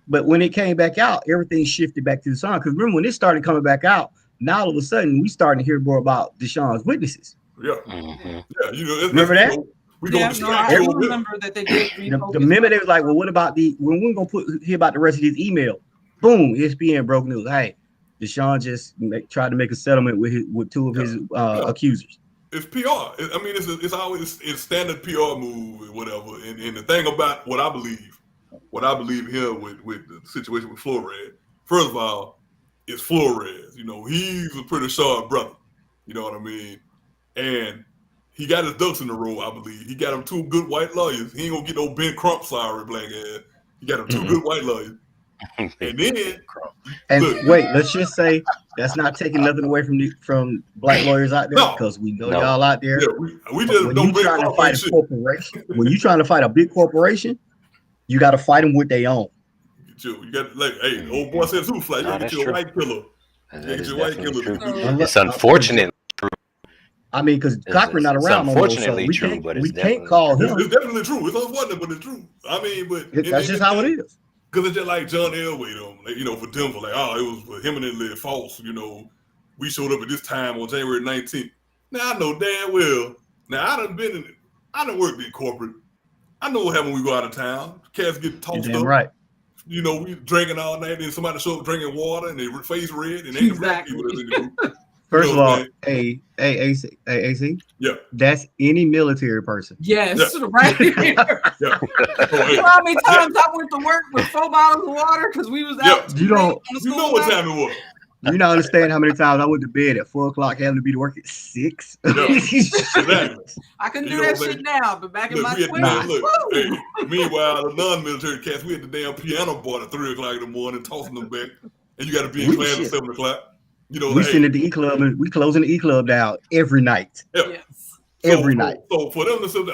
But when it came back out, everything shifted back to Deshaun. Because remember, when it started coming back out, now all of a sudden we starting to hear more about Deshaun's witnesses. Yeah. Mm-hmm. Yeah. Remember that? I remember that they did. The minute they was like, well, what about when we're going to hear about the rest of his email? Boom, ESPN broke news. Hey, Deshaun just tried to make a settlement with 2 of his accusers. It's PR. I mean, it's always standard PR move or whatever. And the thing about what I believe here with the situation with Flores, first of all, it's Flores. He's a pretty sharp brother. You know what I mean? And he got his ducks in a row, I believe. He got him 2 good white lawyers. He ain't gonna get no Ben Crump, sorry, black ass. You got two good white lawyers. And then wait, let's just say that's not taking nothing away from black lawyers out there, because we know y'all out there. Yeah, we just when you trying to fight a corporation, when you trying to fight a big corporation, you got to fight them with their own. You got like, hey, old boy said super fly. You gotta get your white killer. It's unfortunate. I mean, because Cochran not around no more, so we can't call him. It's definitely true. It's unfortunate, but it's true. I mean, but that's just how it is. Because it's just like John Elway, though, like, for Denver, like, it was eminently false. We showed up at this time on January 19th. Now I know damn well. Now I done worked in corporate. I know what happens when we go out of town. Cats get tossed up. Right. We drinking all night, and somebody show up drinking water, and their face red, and they ain't black people that's in the group. First of all, AC. Yeah. That's any military person. Yes, right here. Yeah. You know how many times I went to work with 4 bottles of water because we was out. You know what time it was. You don't understand how many times I went to bed at 4 o'clock, having to be to work at 6. Yeah. Exactly. I couldn't do that shit now, but back in my 20s. Meanwhile, the non-military cats, we had the damn piano bar at 3 o'clock in the morning, tossing them back, and you got to be in class at 7 o'clock. We sitting at the E Club, and we closing the E Club down every night. Yeah. Yes. Every night. So for them to say, him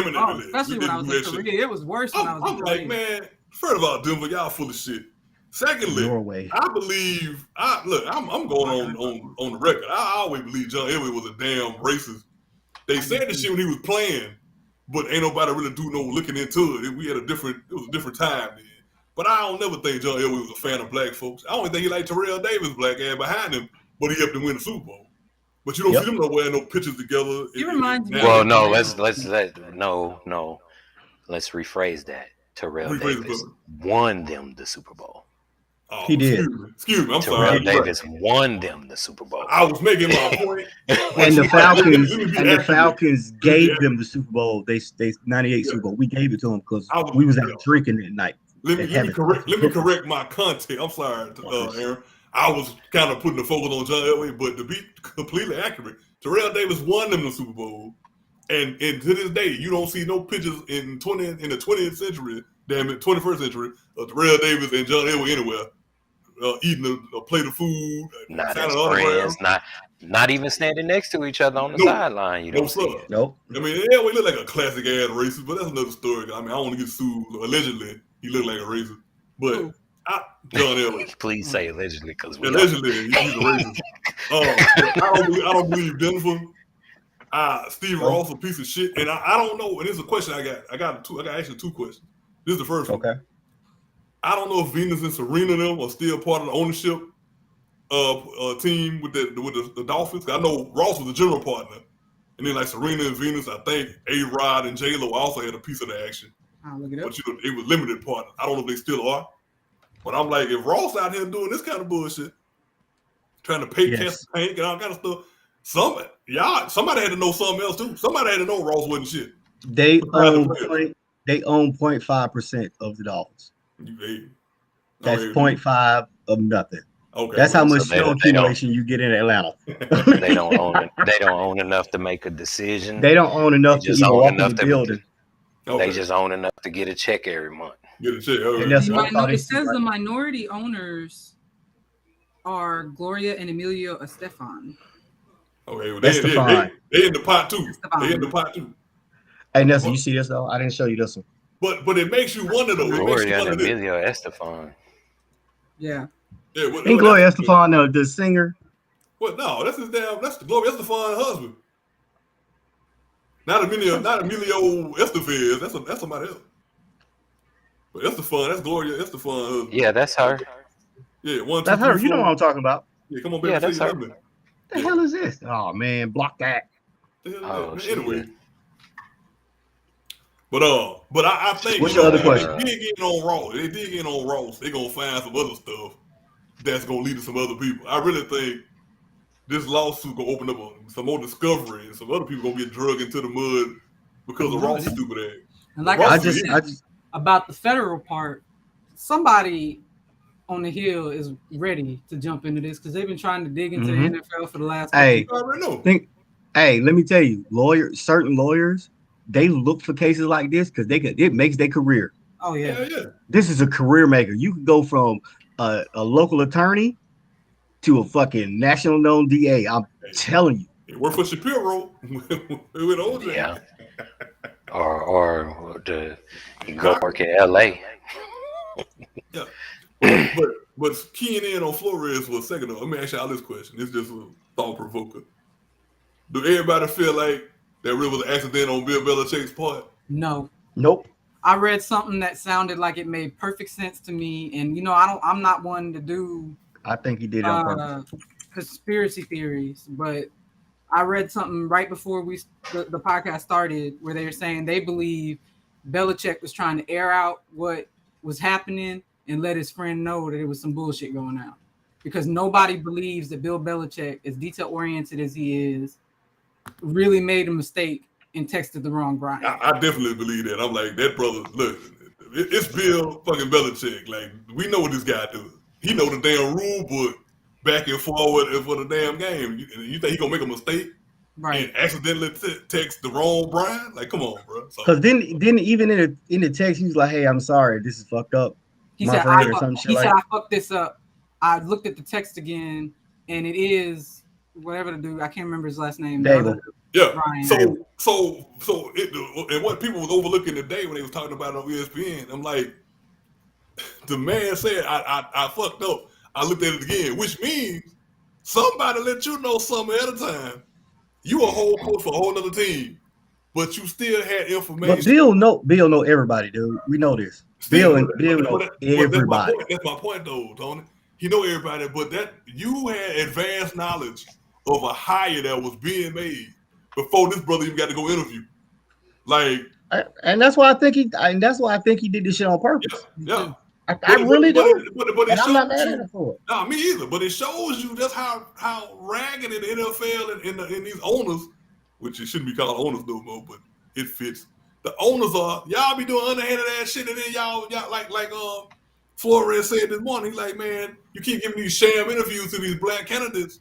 and that, especially when I was in Korea, it was worse when I was in Korea. Like, man, first of all, Denver, y'all full of shit. Secondly, Norway. I believe, I'm going on the record. I always believe John Elway was a damn racist. They said the shit when he was playing, but ain't nobody really do no looking into it. It was a different time then. But I don't never think John Elway was a fan of black folks. I only think he liked Terrell Davis, black ass behind him, but he helped him win the Super Bowl. But you don't see them nowhere, no pictures together. He reminds me. Well, no, let's rephrase that. Terrell Davis won them the Super Bowl. Oh, he did. Excuse me. I'm Terrell sorry. Davis won them the Super Bowl. I was making my point. And the Falcons gave them the Super Bowl. They 98 Super Bowl. We gave it to them because we was out drinking that night. Let me correct my content. I'm sorry, Aaron. I was kind of putting the focus on John Elway, but to be completely accurate, Terrell Davis won them the Super Bowl, and to this day, you don't see no pictures in the 20th century, 21st century, of Terrell Davis and John Elway anywhere. Eating a plate of food, not as friends, not even standing next to each other on the sideline. You don't see it. Nope. I mean, Elway look like a classic ass racist, but that's another story. I mean, I don't want to get sued. Allegedly, he looked like a racist, but John Elway. Please say allegedly, because allegedly he's a racist. I don't believe Denver. Steve Ross a piece of shit, and I don't know. And this is a question I got. I got actually 2 questions. This is the first one. Okay. I don't know if Venus and Serena them are still part of the ownership team with the Dolphins. I know Ross was the general partner, and then like Serena and Venus, I think A-Rod and J-Lo also had a piece of the action. I'll look it up. But it was limited partner. I don't know if they still are, but I'm like, if Ross out here doing this kind of bullshit, trying to pay Cass Pank and all kind of stuff, somebody had to know something else too. Somebody had to know Ross wasn't shit. They own 0.5% of the Dolphins. That's 0.5 of nothing. Okay, that's how much snow accumulation you get in Atlanta. They don't own enough to make a decision. They don't own enough to even walk in the building. They just own enough to get a check every month. Get a check. It says the minority owners are Gloria and Emilio Estefan. Okay, well, they in the pot too. They in the pot too. Hey, Nelson, you see this though? I didn't show you this one. But it makes you wonder though. Gloria and Emilio Estefan. Yeah. Ain't Gloria Estefan the singer? Well, no, that's the Gloria Estefan husband. Not Emilio Estevez. That's somebody else. But Estefan, that's Gloria Estefan husband. Yeah, that's her. Yeah, 1, 2, that's 3, her. 4. You know what I'm talking about. Yeah, come on, baby. Yeah, that's her. What the hell is this? Oh man, block that. Anyway. But I think. What's your other question? They did get on Ross. They're gonna find some other stuff that's gonna lead to some other people. I really think this lawsuit gonna open up some more discovery, and some other people gonna get drugged into the mud because of Ross' stupid ass. And like I just about the federal part, somebody on the Hill is ready to jump into this because they've been trying to dig into the NFL for the last. Hey, let me tell you, certain lawyers. They look for cases like this because it makes their career. Oh yeah. This is a career maker. You could go from a local attorney to a fucking national known DA. I'm telling you. It worked for Shapiro with OJ. Yeah. Or you go work in LA. Yeah. But keying in on Flores for a second though, let me ask y'all this question. It's just a thought provoker. Do everybody feel like that really was an accident on Bill Belichick's part? No. Nope. I read something that sounded like it made perfect sense to me, and I'm not one to do. I think he did it on purpose. Conspiracy theories, but I read something right before the podcast started where they were saying they believe Belichick was trying to air out what was happening and let his friend know that it was some bullshit going on, because nobody believes that Bill Belichick, as detail oriented as he is, really made a mistake and texted the wrong Brian. I definitely believe that. I'm like, that brother, look, it's Bill fucking Belichick. Like, we know what this guy does. He know the damn rule book back and forward for the damn game. You think he gonna make a mistake? Right. And accidentally text the wrong Brian? Like, come on, bro. Because then even in the text, he's like, "Hey, I'm sorry, this is fucked up." He said, "I fucked this up." I looked at the text again, and it is whatever the dude. I can't remember his last name. David. Yeah. Brian. So and what people was overlooking today when they was talking about it on ESPN, I'm like, the man said, I fucked up. I looked at it again, which means somebody let you know something at a time. You a whole coach for a whole other team, but you still had information. But Bill know everybody, dude. We know this. Bill know everybody. That's my point, though, Tony. He know everybody, but that you had advanced knowledge of a hire that was being made before this brother even got to go interview. Like, and that's why I think he did this shit on purpose. Yeah. I really do. But I'm not mad at him for it. No, me either. But it shows you just how ragged in the NFL and in these owners, which it shouldn't be called owners no more, but it fits. The owners are, y'all be doing underhanded ass shit, and then y'all like Flores said this morning. He's like, man, you keep giving these sham interviews to these black candidates,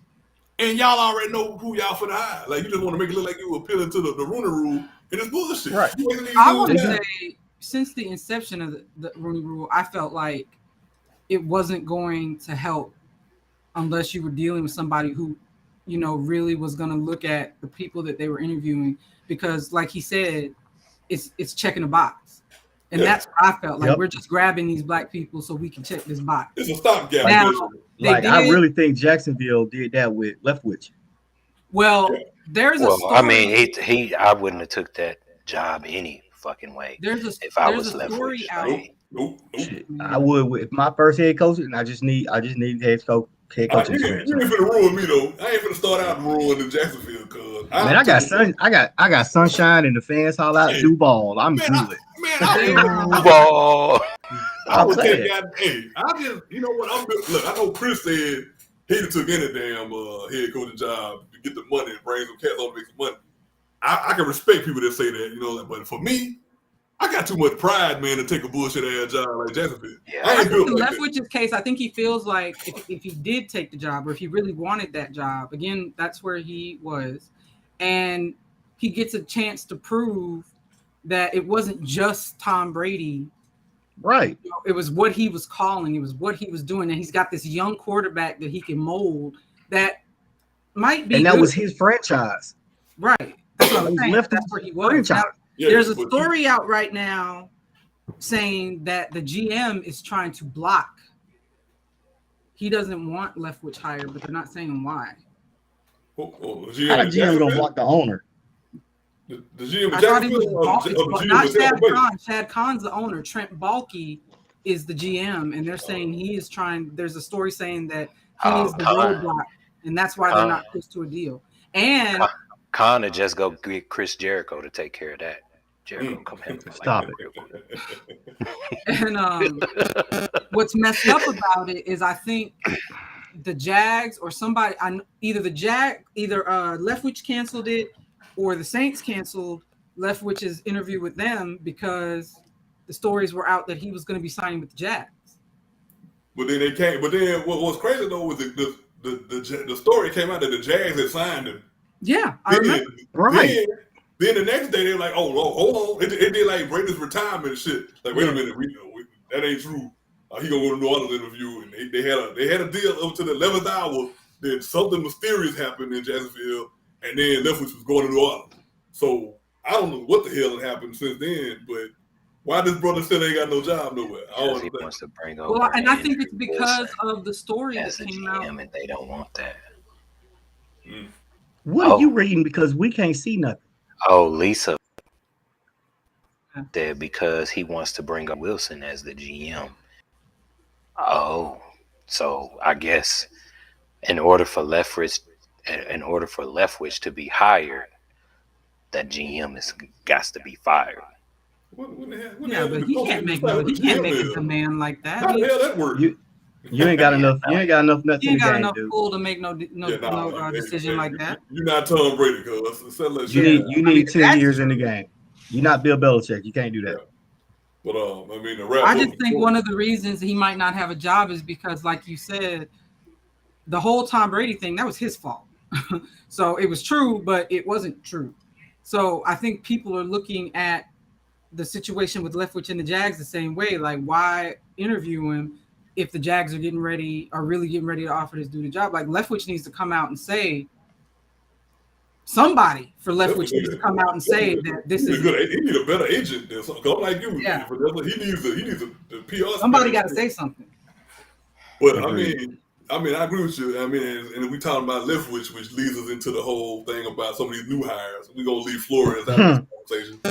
and y'all already know who y'all finna hire. Like, you just want to make it look like you appealing to the Rooney Rule, and it's bullshit. Right. I want to say, since the inception of the Rooney Rule, I felt like it wasn't going to help unless you were dealing with somebody who, really was going to look at the people that they were interviewing, because, like he said, it's checking a box, and that's what I felt like. We're just grabbing these black people so we can check this box. It's a stopgap. I really think Jacksonville did that with Leftwich. Well, there's a story. I mean, I wouldn't have took that job any fucking way. If I was Leftwich. Nope. I would with my first head coach, and I just need head coach. You ain't finna ruin me though. I ain't finna start out and ruin in Jacksonville, cuz. Man, I got sunshine and the fans all out Duval. I'm good. Duval. I would take that. Hey, I just, you know what? Look, I know Chris said he took any damn head coaching job to get the money and bring some cats on to make some money. I can respect people that say that, but for me, I got too much pride, man, to take a bullshit ass job like Jacksonville. Yeah. I think in Leftwich's case, I think he feels like if he did take the job, or if he really wanted that job, again, that's where he was, and he gets a chance to prove that it wasn't just Tom Brady. Right. It was what he was calling. It was what he was doing, and he's got this young quarterback that he can mold that might be. And that was his franchise. Right. That's what I'm saying. That's where he was. Now, there's a story out right now saying that the GM is trying to block. He doesn't want Leftwich hired, but they're not saying why. How the GM gonna block the owner? The GM I thought he was not Shad Khan. Shad Khan's the owner. Trent Baalke is the GM, and they're saying he is trying. There's a story saying that he is the roadblock, and that's why they're not close to a deal. And Khan would just go get Chris Jericho to take care of that. Jericho, come here. Stop it. And what's messed up about it is I think the Jags or somebody, either Leftwich canceled it or the Saints canceled Leftwich's interview with them because the stories were out that he was going to be signing with the Jags. But then they can't. But then what's crazy though was the story came out that the Jags had signed him. Yeah, I remember. Right. Then the next day, they're like, oh, hold on. It did like Brady's retirement and shit. Like, wait a minute, that ain't true. He gonna go to New Orleans interview, and they had a deal up to the 11th hour. Then something mysterious happened in Jacksonville, and then Leftwich was going to New Orleans. So I don't know what the hell had happened since then, but why this brother still ain't got no job nowhere? Because he wants to bring over. Well, and I think it's because of the story that came out. And they don't want that. What are you reading? Because we can't see nothing. Oh, Lisa said because he wants to bring up Wilson as the GM. Oh, so I guess in order for Leftwich to be hired, that GM is got to be fired. What but he can't make a demand like that. How the hell that work? You ain't got enough. You ain't got enough nuts in the game, got enough dude. pull to make no decision like that. You're not Tom Brady, cuz. You need 10 years in the game. You're not Bill Belichick. You can't do that. Yeah. But I just think one of the reasons he might not have a job is because, like you said, the whole Tom Brady thing, that was his fault. So it was true, but it wasn't true. So I think people are looking at the situation with Leftwich and the Jags the same way. Like, why interview him if the Jags are really getting ready to offer this dude a job? Like, Leftwich needs to come out and say, somebody for Leftwich needs to come out and say that this is good. He need a better agent than something like you. Yeah. He needs a PR. Somebody got to say something. But I mean, I agree with you. I mean, and we talking about Leftwich, which leads us into the whole thing about some of these new hires. We're gonna leave Flores out of this conversation.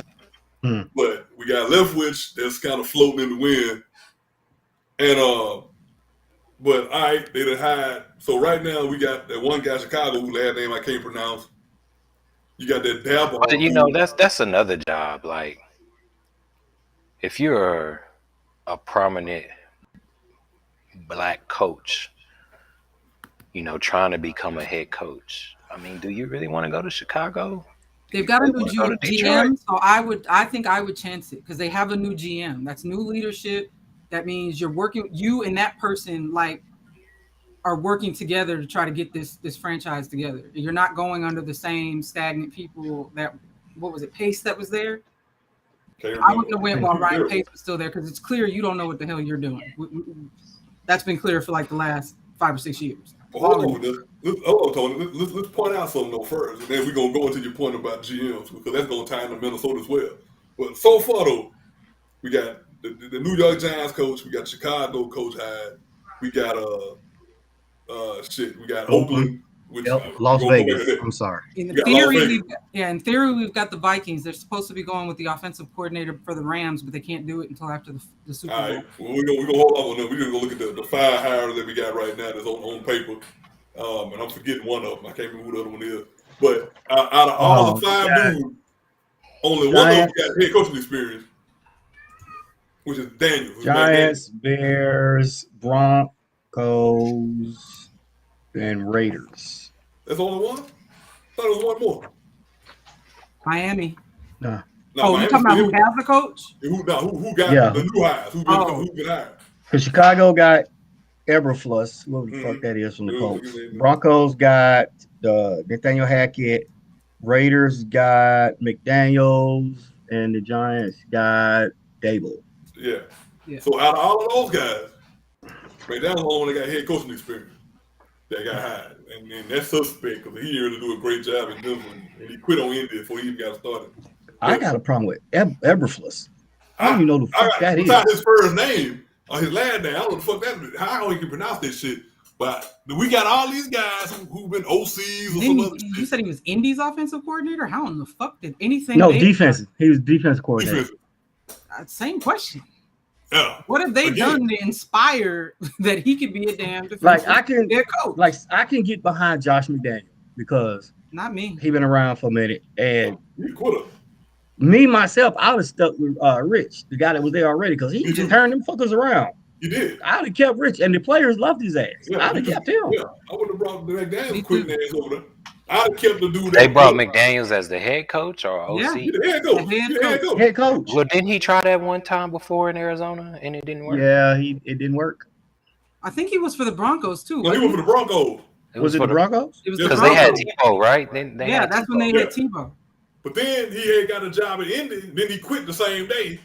But we got Leftwich that's kind of floating in the wind. And but all right, they done hired. So right now we got that one guy in Chicago whose last name I can't pronounce. You got that Dabble. But that's another job. Like, if you're a prominent black coach, trying to become a head coach, I mean, do you really want to go to Chicago? They've got a new GM, so I think I would chance it because they have a new GM. That's new leadership. That means you and that person are working together to try to get this franchise together. You're not going under the same stagnant people Pace that was there? I wouldn't have went while Ryan Pace was still there because it's clear you don't know what the hell you're doing. That's been clear for the last 5 or 6 years. Hold on, Tony. Let's point out something though first, and then we're gonna go into your point about GMs because that's gonna tie into Minnesota as well. But so far though, we got the New York Giants coach, we got Chicago coach hired, we got we got Oakland, which Las Vegas. I'm sorry. In theory, we've got the Vikings. They're supposed to be going with the offensive coordinator for the Rams, but they can't do it until after the Super Bowl. All right, well, we're gonna hold on. We're gonna go look at the 5 hires that we got right now that's on paper. And I'm forgetting one of them. I can't remember who the other one is. But out of all the 5 dudes, only one of them got head coaching experience, which is Daniel. Giants, Bears, Broncos, and Raiders. That's only one? I thought it was one more. Miami. Nah. No, you talking about who has the coach? Who got the new hires? Who been hired? Because Chicago got Eberflus, what the fuck that is from the Colts. Broncos got Nathaniel Hackett. Raiders got McDaniels, and the Giants got Dable. Yeah. So out of all of those guys, McDaniels the only one that got head coaching experience that got hired. And that's suspect because he didn't really do a great job in Denver. And he quit on Indy before he even got started. I got a problem with Eberflus. I don't even know the fuck that is. Besides his first name or his last name, I don't know the fuck that is. How he can pronounce this shit. But we got all these guys who've been OCs or some other shit. You said he was Indy's offensive coordinator? How in the fuck did anything? No, defensive. He was defensive coordinator. Same question. Yeah. What have they done to inspire that he could be a damn defensive coach? I can get behind Josh McDaniel because not me. He been around for a minute, and he could have. Me myself, I would have stuck with Rich, the guy that was there already, because he just turned them fuckers around. You did. I would have kept Rich, and the players loved his ass. Yeah, I would have kept him. Yeah, I would have brought the McDaniels quitting ass over there. I'd have kept the dude. They brought McDaniels as the head coach or OC? Yeah, the head coach. Well, didn't he try that one time before in Arizona and it didn't work? Yeah, it didn't work. I think he was for the Broncos too. No, he was for the Broncos. Was it the Broncos? It was because they had Tebow, right? That's when they had Tebow. But then he had got a job at Indy. Then he quit the same day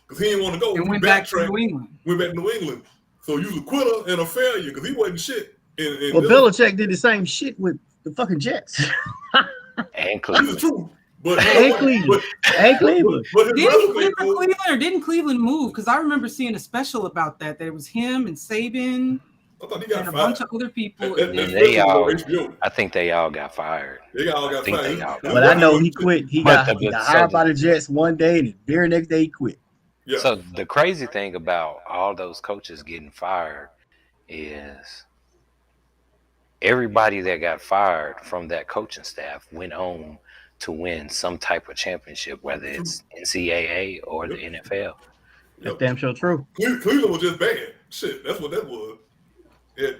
because he didn't want to go. And he went back to New England. Went back to New England. So you was a quitter and a failure because he wasn't shit. Well, Belichick did the same shit with the fucking Jets. And Cleveland. This is true. But Cleveland. But didn't Cleveland move? Because I remember seeing a special about that. That it was him and Saban. I thought he got and fired. A bunch of other people. I think they all got fired. They all got fired. But I know he quit. He got hired by the Jets one day, and the very next day he quit. Yeah. So the crazy thing about all those coaches getting fired is everybody that got fired from that coaching staff went on to win some type of championship, whether it's NCAA or the NFL. That's damn sure true. Cleveland was just bad. Shit, that's what that was. You had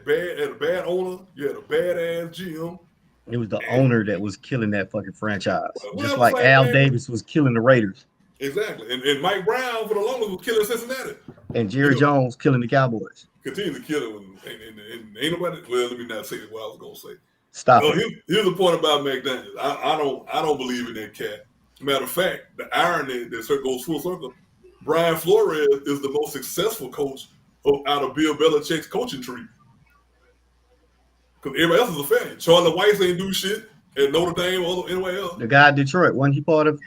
a bad owner. You had a badass GM. It was the owner that was killing that fucking franchise. Just like Al Davis was killing the Raiders. Exactly. And Mike Brown for the longest was killing Cincinnati. And Jerry Jones killing the Cowboys. Continue to kill him. And ain't nobody, well, let me not say what I was going to say. Stop Here's the point about McDaniels. I don't believe in that cat. Matter of fact, the irony that goes full circle, Brian Flores is the most successful coach out of Bill Belichick's coaching tree. Because everybody else is a failure. Charlie Weiss ain't do shit at Notre Dame or anywhere else. The guy in Detroit, wasn't he part of?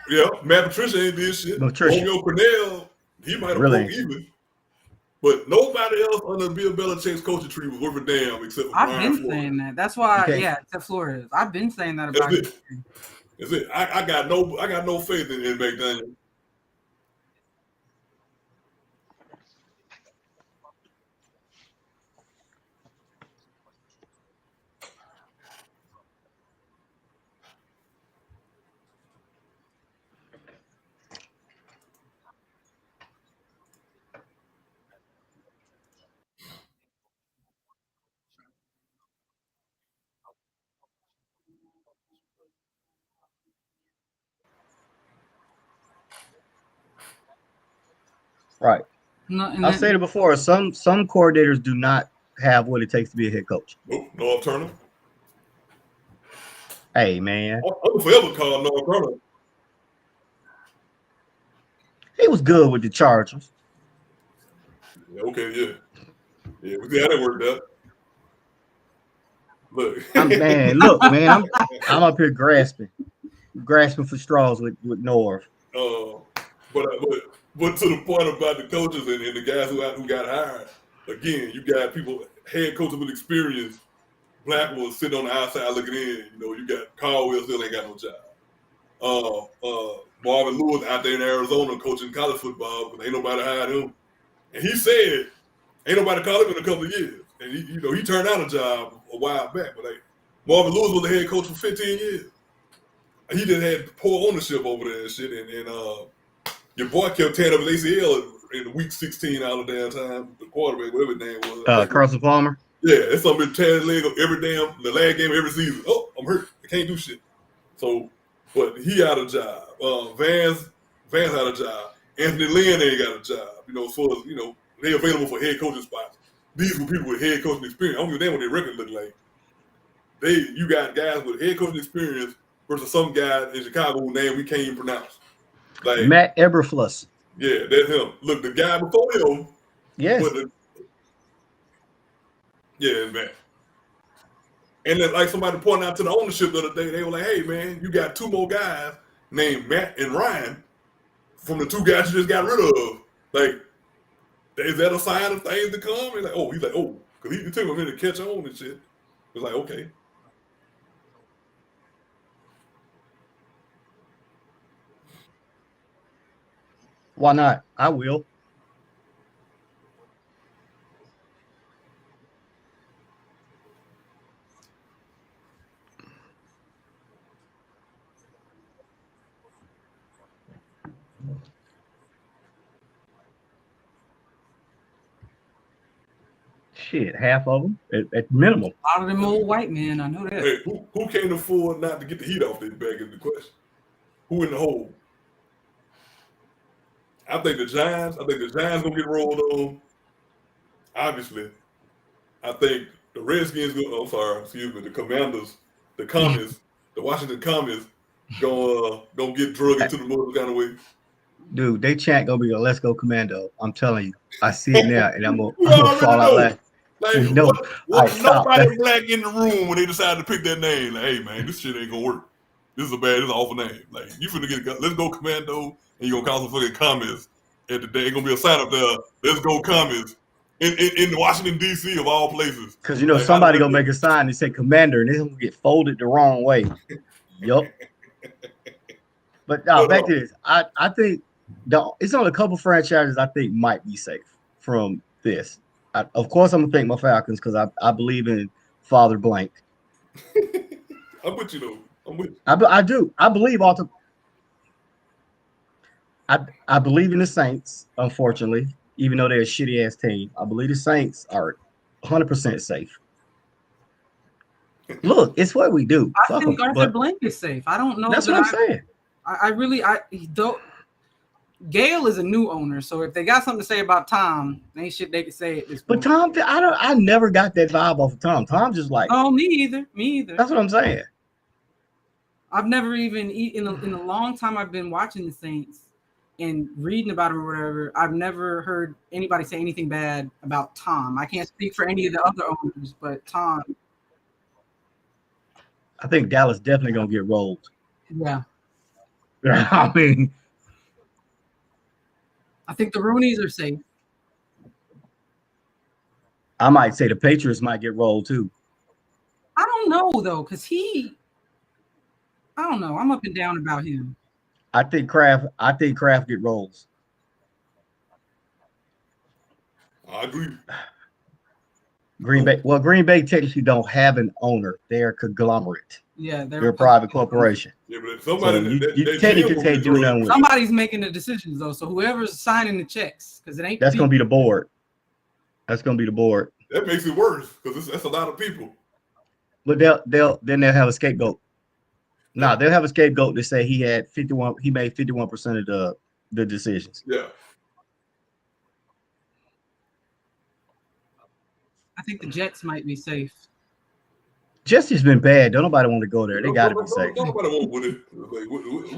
Yeah, Matt Patricia ain't did shit. Romeo Cornell, he might have broke even. But nobody else under Bill Belichick's coaching tree was worth a damn except for Brian Flores. I've been saying that. That's why, except Flores. I've been saying that about him. That's it. I got no faith in McDaniels. Right. I've said it before. Some coordinators do not have what it takes to be a head coach. Nope, Norv Turner. Hey, man. I'm forever called Norv Turner. He was good with the Chargers. Okay, yeah. We see how that worked out. Look. Man, I'm up here grasping for straws with Norv. But to the point about the coaches and the guys who got hired, again, you got people, head coaches with experience. Black was sitting on the outside looking in. You got Caldwell still ain't got no job. Marvin Lewis out there in Arizona coaching college football because ain't nobody hired him. And he said, ain't nobody called him in a couple of years. And he turned out a job a while back. But Marvin Lewis was the head coach for 15 years. And he just had poor ownership over there and shit. And your boy kept tearing up his ACL in week 16 out of the damn time. The quarterback, whatever his name was. Carson Palmer? Yeah, it's something tearing his leg up the last game of every season. Oh, I'm hurt. I can't do shit. So, but he had a job. Vance had a job. Anthony Lynn ain't got a job. As far as, they available for head coaching spots. These were people with head coaching experience. I don't give a damn what their record look like. You got guys with head coaching experience versus some guy in Chicago whose name we can't even pronounce. Matt Eberflus. Yeah, that's him. Look, the guy before him. Yes. Man. And then, like somebody pointed out to the ownership the other day, they were like, "Hey, man, you got two more guys named Matt and Ryan from the two guys you just got rid of. Is that a sign of things to come?" And he's like, because he took him a minute to catch on and shit. It's like, okay. Why not? I will. Shit, half of them at minimum. A lot of them old white men, I know that. Hey, who can't afford not to get the heat off their back is the question. Who in the hole? I think the Giants gonna get rolled on. Obviously, I think the Redskins the Commanders, the Commies, the Washington Commies gonna get drugged into the mud kind of way. Dude, they chant gonna be a "Let's Go Commando." I'm telling you, I see it now, and I'm We gonna already fall out know. laughing. Like, We know. what Stop. nobody black in the room when they decided to pick that name. Like, hey man, this shit ain't gonna work. This is an awful name. Like, you finna get Let's Go Commando, and you gonna cause some fucking comments at the day. Ain't gonna be a sign up there. Let's Go Comments in Washington D.C. of all places. Because you know like, somebody gonna make a sign and say "Commander," and it's gonna get folded the wrong way. Yup. But back to this. I think it's only a couple franchises I think might be safe from this. Of course, I'm gonna thank my Falcons because I believe in Father Blank. I'm with you though. I'm with you. I do. I believe I believe in the Saints. Unfortunately, even though they're a shitty ass team, I believe the Saints are 100% safe. Look, it's what we do. I think Arthur Blank is safe. I don't know. That's what I'm saying. Gale is a new owner, so if they got something to say about Tom, ain't shit they can say at this point. But Tom, I never got that vibe off of Tom. Tom just like, oh, me either. That's what I'm saying. I've never even in a long time I've been watching the Saints and reading about them or whatever. I've never heard anybody say anything bad about Tom. I can't speak for any of the other owners, but Tom. I think Dallas definitely gonna get rolled. Yeah. I mean, I think the Rooneys are safe. I might say the Patriots might get rolled too. I don't know though, because I don't know. I'm up and down about him. I think Kraft get rolls. I agree. Green Bay technically don't have an owner. They're a conglomerate. Yeah, they're a private corporation. Yeah, but somebody so you technically can't do nothing with somebody's making the decisions though. So whoever's signing the checks, because it ain't. That's gonna be the board. That's gonna be the board. That makes it worse because that's a lot of people. But they'll have a scapegoat. No, they'll have a scapegoat to say he made 51% of the decisions. Yeah. I think the Jets might be safe. Jets has been bad. Don't nobody want to go there. They got to be safe. Nobody want with it. Like,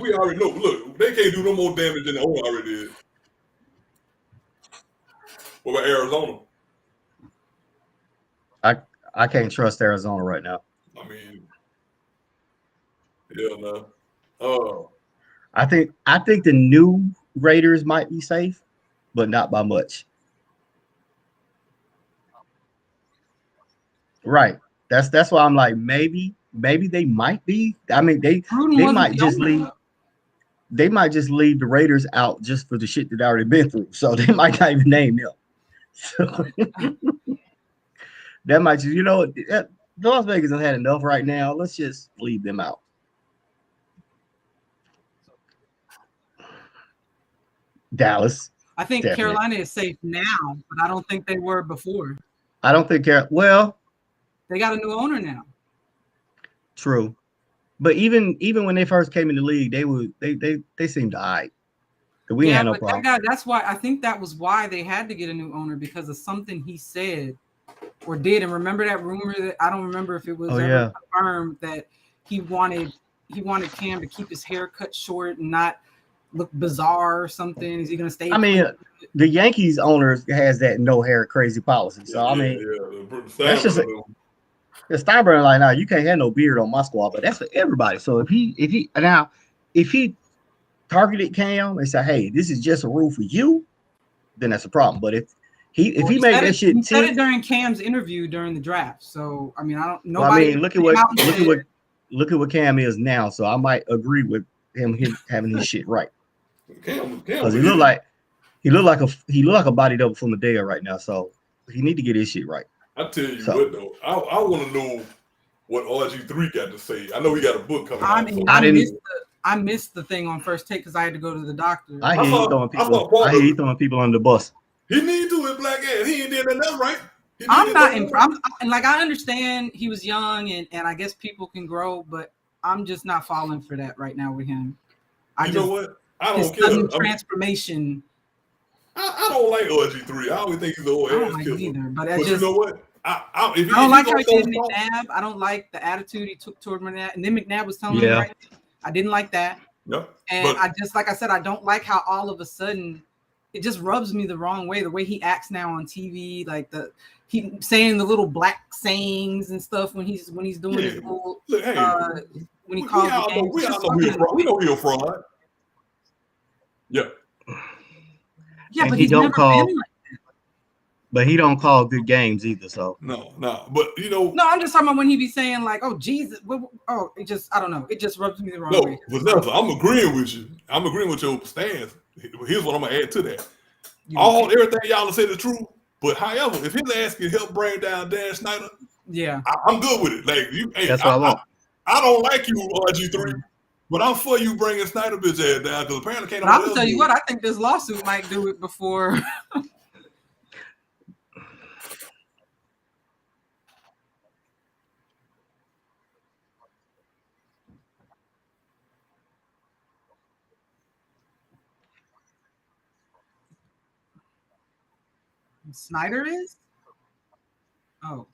we already know. Look, they can't do no more damage than the owner already did. What about Arizona? I can't trust Arizona right now. I mean, yeah, no. I think the new Raiders might be safe, but not by much. Right. That's why I'm like maybe they might be. I mean they might just leave. They might just leave the Raiders out just for the shit that they already been through. So they might not even name them. So that might just Las Vegas has had enough right now. Let's just leave them out. Dallas. I think definitely. Carolina is safe now, but I don't think they were before. I don't think they got a new owner now. True. But even when they first came in the league, they seemed all right. We had no problem. That's why I think that was why they had to get a new owner, because of something he said or did. And remember that rumor that I don't remember if it was ever confirmed that he wanted Cam to keep his hair cut short and not look bizarre or something. Is he going to stay? I mean, the Yankees owner has that no hair crazy policy. So that's just the Steinbrenner like, now you can't have no beard on my squad, but that's for everybody. So if he targeted Cam and said, "Hey, this is just a rule for you," then that's a problem. But if he made that shit, he said it during Cam's interview during the draft. So I mean, look at what Cam is now. So I might agree with him having his shit right. Because he look like a body double from Medea right now. So he need to get his shit right. I tell you what though, I want to know what RG3 got to say. I know he got a book coming out. I missed the thing on First Take because I had to go to the doctor. I hear he throwing people under the bus. He need to with black ass. He ain't did nothing right. I'm not impressed. Like, I understand he was young and I guess people can grow, but I'm just not falling for that right now with him. You know what? I don't care. Transformation. I don't like RG3. I always think he's the old ass killer. Either, but you know what? I don't like how he did McNabb. I don't like the attitude he took toward McNabb. And then McNabb was telling him right. I didn't like that. Yeah. And I just, like I said, I don't like how all of a sudden it just rubs me the wrong way. The way he acts now on TV, like he saying the little black sayings and stuff when he's doing his little when he calls the game. We know he's a fraud. Yeah. Yeah, and but he he's don't never call. been like that. But he don't call good games either. So no. But no, I'm just talking about when he be saying like, "Oh Jesus," it just, I don't know. It just rubs me the wrong way. Vanessa, I'm agreeing with you. I'm agreeing with your stance. Here's what I'm gonna add to that. Everything y'all have said is true. But however, if his ass can help bring down Dan Snyder, I'm good with it. Like that's what I want. I don't like you, RG3, but I'm for you bringing Snyder bitch ass down because apparently can't. I'm gonna tell you what, I think this lawsuit might do it before. Snyder is? Oh.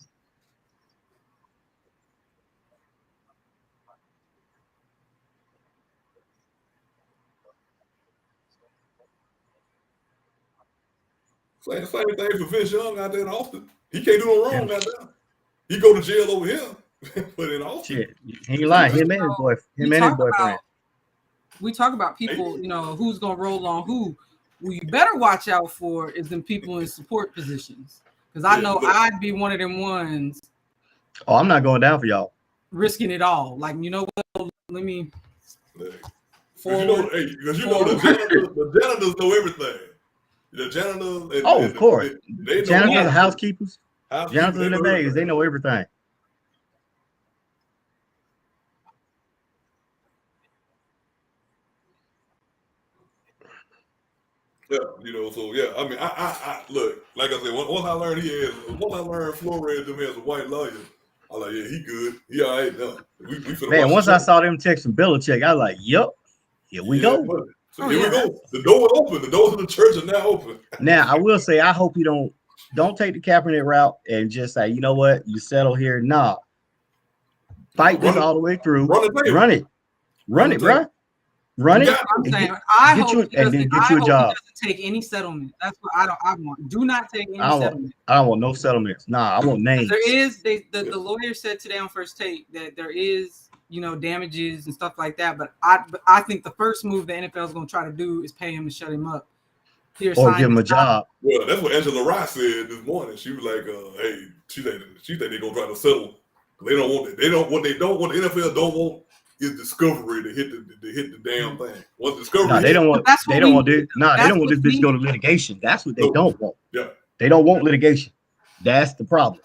Same thing for Vince Young out there in Austin. He can't do no wrong out there. He go to jail over here, but in Austin, shit, he ain't lying. Him and his boyfriend. We talk about people, who's gonna roll on who. Well, you better watch out for is them people in support positions. Because I know I'd be one of them ones. Oh, I'm not going down for y'all. Risking it all. Like, you know what? Let me. Because the janitors know everything. The janitors. Of course. Janitors and housekeepers. Janitors in the days, they know everything. Yeah, I mean, I look, like I said, once I learned Flores them as a white lawyer, I'm like, yeah, he good. He all right now. Man, once I saw them texting Belichick, I was like, yep, here we go. So here we go. The door is open. The doors of the church are now open. Now, I will say, I hope you don't take the Kaepernick route and just say, you know what, you settle here. Nah. Fight this all the way through. Run it, bro. Run it. I'm saying, I hope get you a job. Doesn't take any settlement. That's what I want. Do not take any settlement. I don't want no settlements. Nah, I want names. There is the lawyer said today on First Take that there is damages and stuff like that. But I think the first move the NFL is going to try to do is pay him and shut him up. Or give him a job. Well, that's what Angela Rice said this morning. She was like, "Hey, she think they're gonna try to settle. They don't want it. They don't want the NFL don't want." Is discovery to hit the damn thing. Once discovery, they don't want this. They don't want this bitch to go to litigation. That's what they don't want. Yeah, they don't want litigation. That's the problem.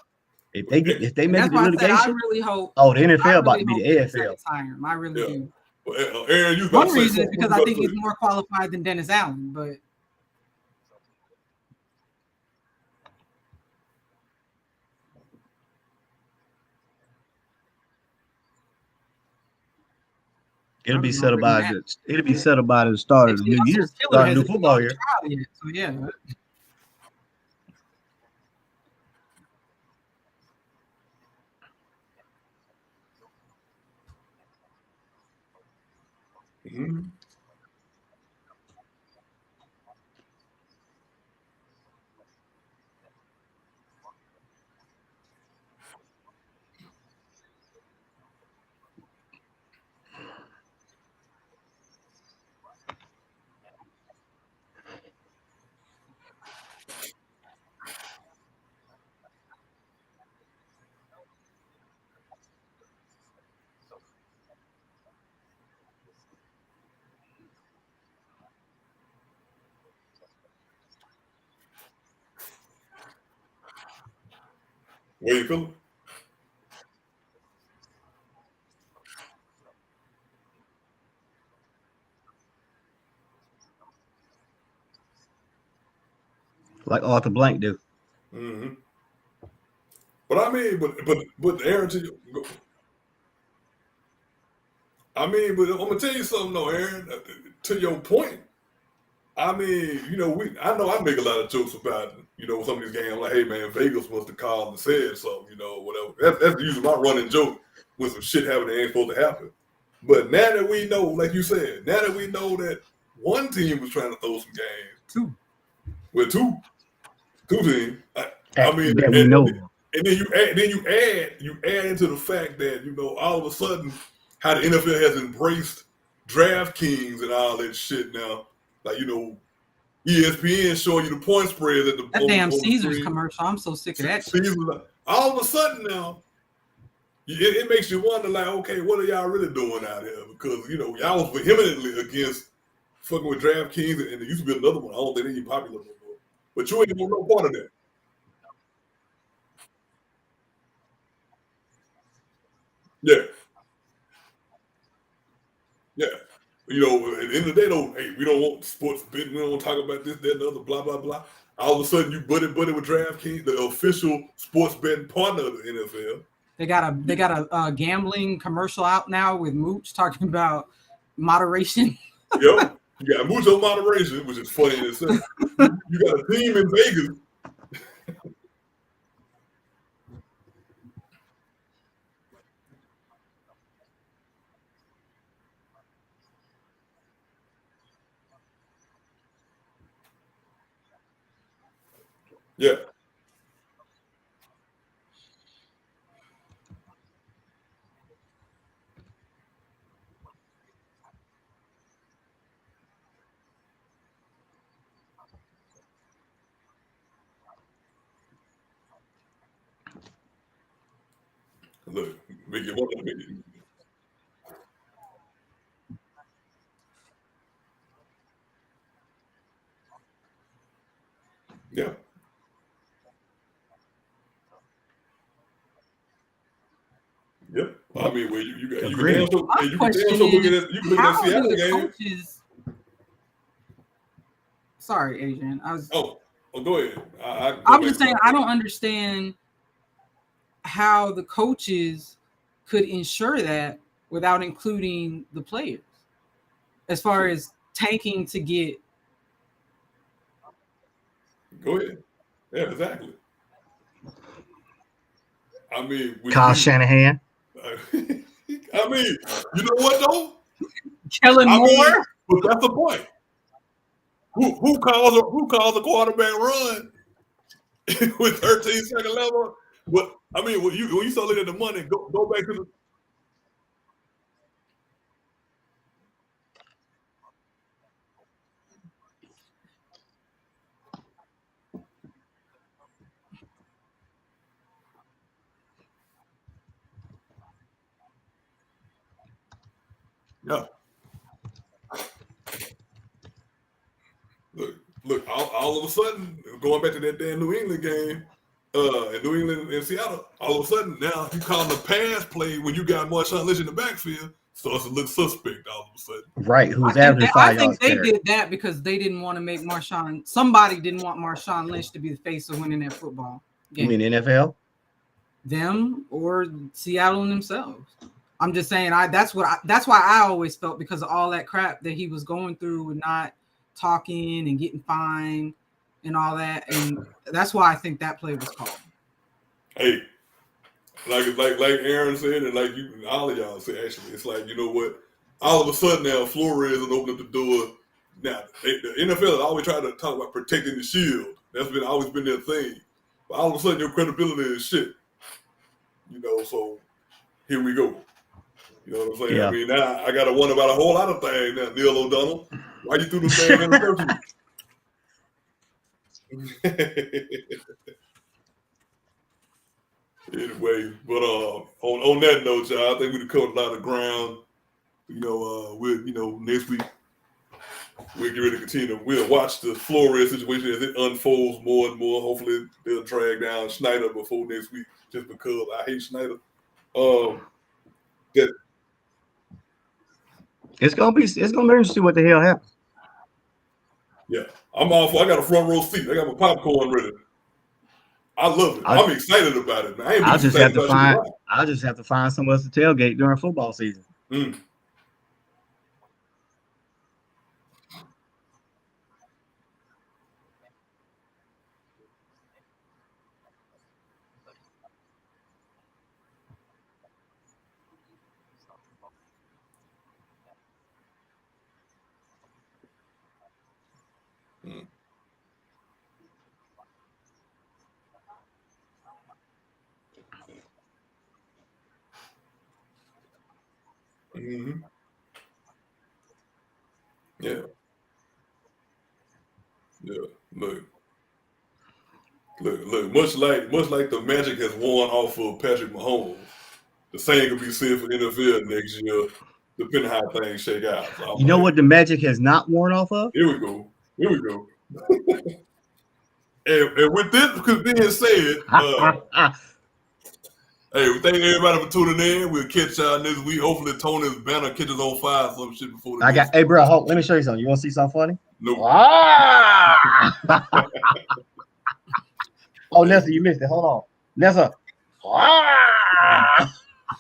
If they make it to litigation, I really hope. Oh, the NFL about to be the AFL. I really do. Well, Aaron, you one reason is because I think he's more qualified than Dennis Allen, but. It'll be settled by the start of the new year, start of the new football year. So yeah. Mm-hmm. Where you feeling? Like Arthur Blank do. Mm-hmm. But I mean, but Aaron, I'm gonna tell you something though, Aaron. To your point, I mean, I know I make a lot of jokes about, some of these games. Like, hey man, Vegas must have called and said something, whatever. That's usually my running joke when some shit happened that ain't supposed to happen. But now that we know, like you said, now that we know that one team was trying to throw some games, two teams. I mean, that we know. And then you add into the fact that all of a sudden how the NFL has embraced DraftKings and all that shit now. Like ESPN showing you the point spread at that damn Caesars commercial. I'm so sick of that. Caesars, all of a sudden now, it makes you wonder, like, okay, what are y'all really doing out here? Because y'all was vehemently against fucking with DraftKings, and there used to be another one. I don't think they're even popular no more. But you ain't no part of that. Yeah. Yeah. At the end of the day, though, hey, we don't want sports betting. We don't want to talk about this, that, and the other, blah, blah, blah. All of a sudden, you buddy with DraftKings, the official sports betting partner of the NFL. They got a gambling commercial out now with Mooch talking about moderation. Yep. You got Mooch on moderation, which is funny in itself. You got a team in Vegas. Yeah. Look, make it one of them. Yeah. Yep. I mean, well, you can damn so look at it. You can look at that Seattle game. Coaches... Sorry, Adrian. Oh, go ahead. I'm just saying I don't understand how the coaches could ensure that without including the players, as far as tanking to get. Go ahead. Yeah, exactly. I mean, Kyle Shanahan. I mean, you know what though? Kellen Moore. But that's the point. Who calls a quarterback run with 13-second level? But I mean, when you start looking at the money, go back to the. Yeah. Look! All of a sudden, going back to that damn New England game, in New England and Seattle, all of a sudden now you call the pass play when you got Marshawn Lynch in the backfield, starts to look suspect all of a sudden. Right? Who's averaging 5 yards? I think they did that because they didn't want to make Marshawn. Somebody didn't want Marshawn Lynch to be the face of winning that football game. You mean NFL? Them or Seattle themselves. I'm just saying. That's why I always felt, because of all that crap that he was going through with not talking and getting fined and all that, and that's why I think that play was called. Hey, like Aaron said, and like all of y'all said, actually, it's like, you know what? All of a sudden now, Flores will open up the door. Now, the NFL has always tried to talk about protecting the shield. That's always been their thing. But all of a sudden, your credibility is shit. So here we go. You know what I'm saying? Yeah. I mean, now I got to wonder about a whole lot of things now, Neil O'Donnell. Why you threw the thing in the first one? Anyway, but on that note, y'all, I think we've covered a lot of ground. Next week we'll get ready to continue. We'll watch the Flores situation as it unfolds more and more. Hopefully they'll drag down Schneider before next week, just because I hate Schneider. It's gonna be interesting to see what the hell happens. Yeah, I'm all for. I got a front row seat. I got my popcorn ready. I love it. I'm excited about it, man. I'll just have to find somewhere else to tailgate during football season. Mm-hmm. Yeah. Yeah. Look. Much like the Magic has worn off of Patrick Mahomes, the same could be said for NFL next year, depending how things shake out. So you know what the Magic has not worn off of? Here we go. And with this being said, hey, we thank everybody for tuning in. We'll catch y'all next week. Hopefully, Tony's banner catches on fire or some shit before the hey, bro, hold, let me show you something. You want to see something funny? Nope. Oh, Nessa, you missed it. Hold on. Nessa. I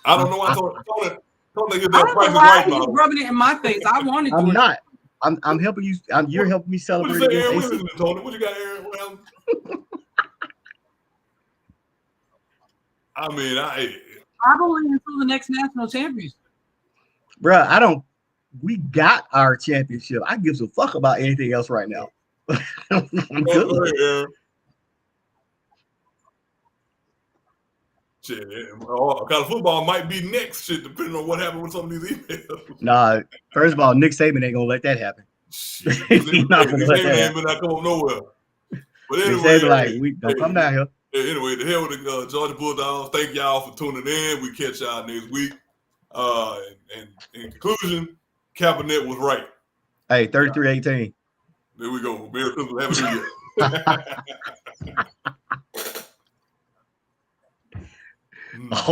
don't know why Tony get I that don't price know why right he's rubbing it in my face. I wanted to. I'm not. I'm helping you. You're helping me celebrate. What you say, Aaron? Listen to Tony. What you got, Aaron? I mean, I believe until the next national championship. Bruh, I don't. We got our championship. I give a fuck about anything else right now. I'm good. Go ahead, Aaron. Shit, college football might be next. Shit, depending on what happened with some of these emails. Nah, first of all, Nick Saban ain't gonna let that happen. He's not gonna let that happen. Not come up nowhere. But anyway, Nick Saban, like, we don't come down here. Anyway, the hell with the Georgia Bulldogs. Thank y'all for tuning in. We catch y'all next week. And in conclusion, Kaepernick was right. Hey, 33-18. There we go. Merry Christmas. Happy New Year. Oh.